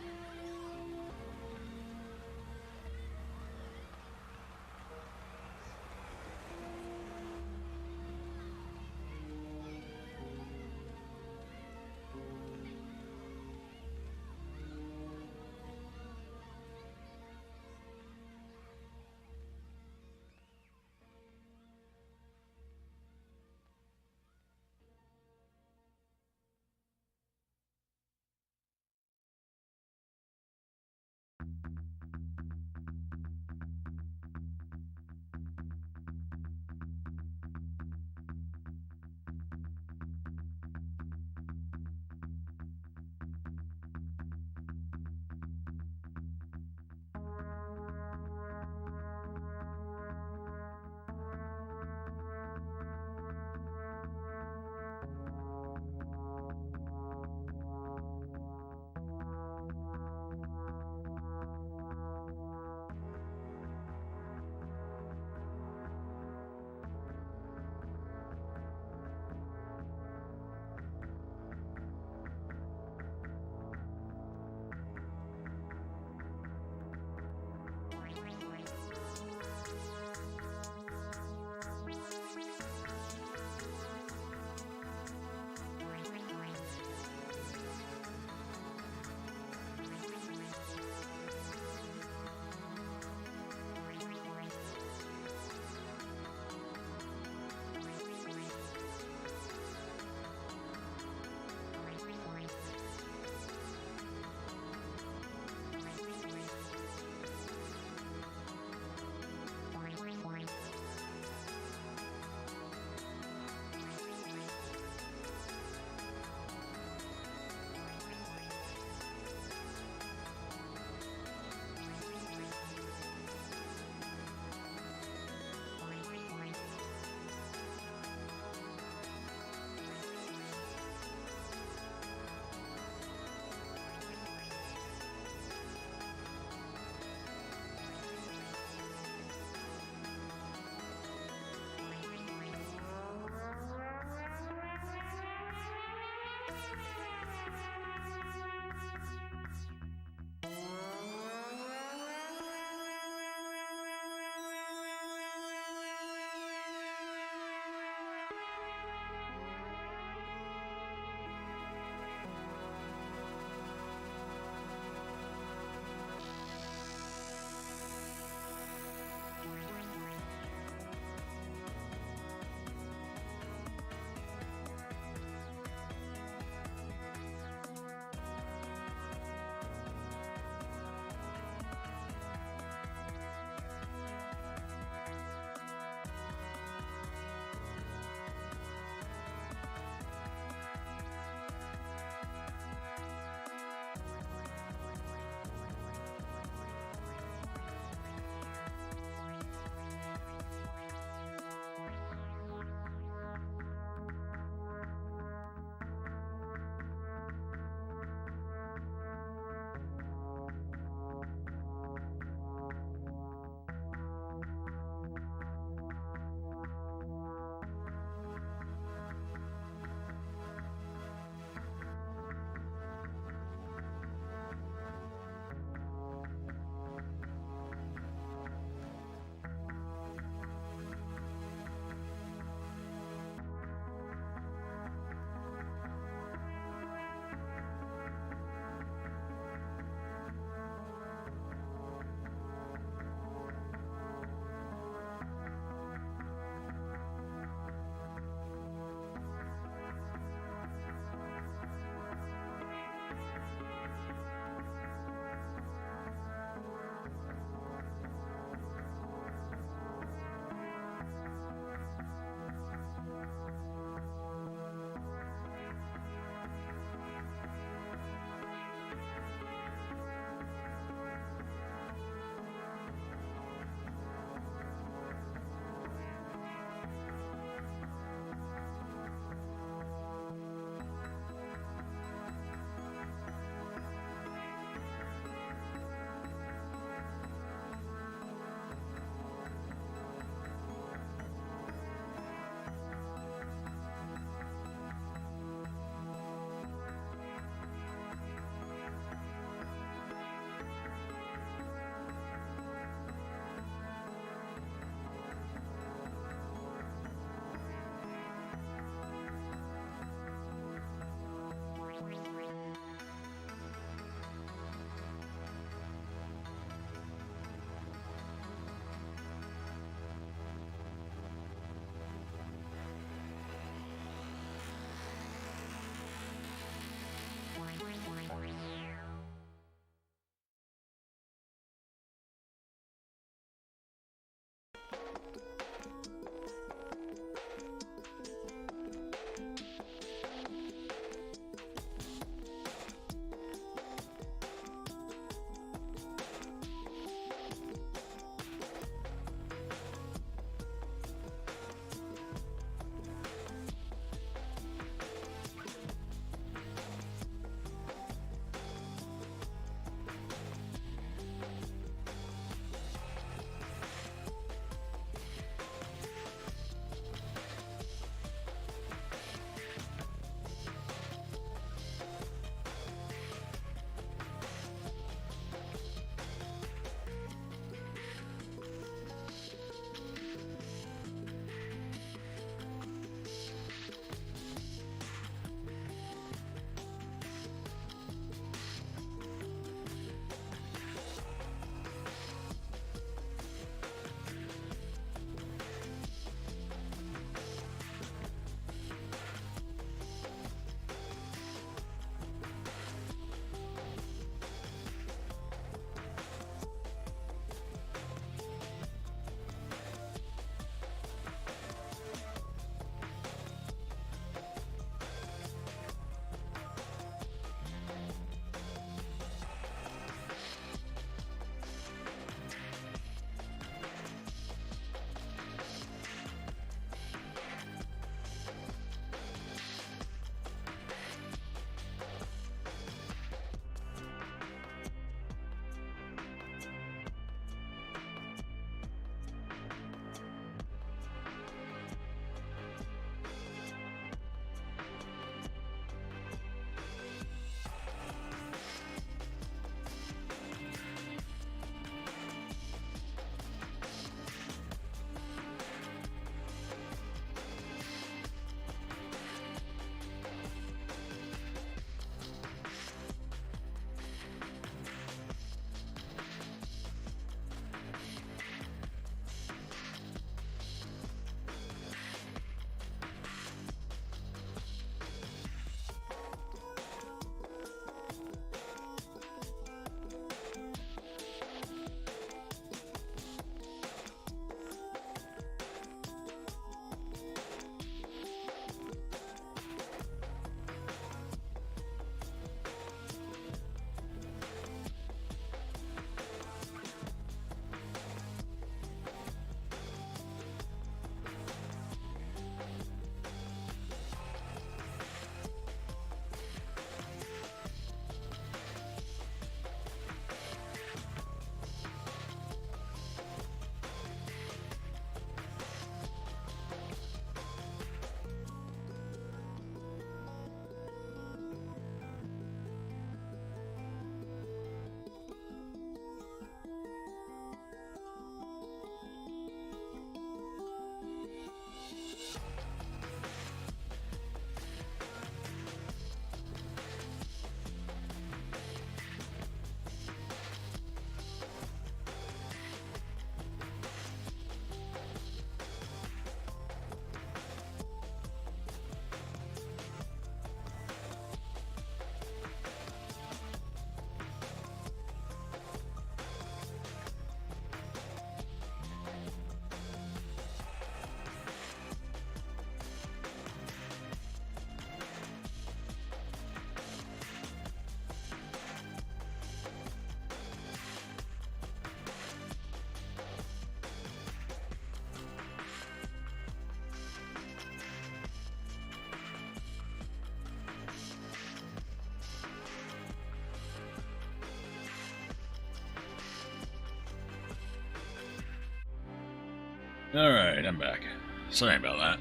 Alright, I'm back. Sorry about that.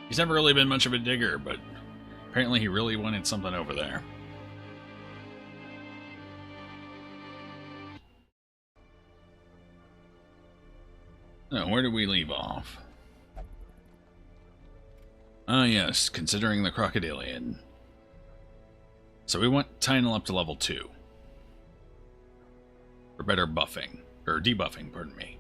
He's never really been much of a digger, but apparently he really wanted something over there. Now, where did we leave off? Ah, yes, considering the crocodilian. So we want Tynel up to level 2. For better buffing. Or debuffing, pardon me.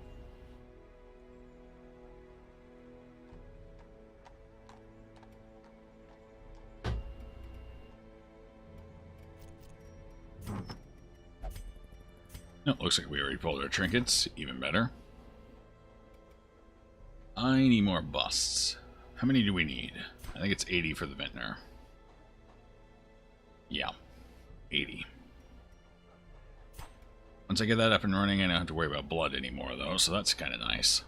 No, looks like we already pulled our trinkets. Even better. I need more busts. How many do we need? I think it's 80 for the vintner. Yeah, 80. Once I get that up and running, I don't have to worry about blood anymore, though, so that's kind of nice.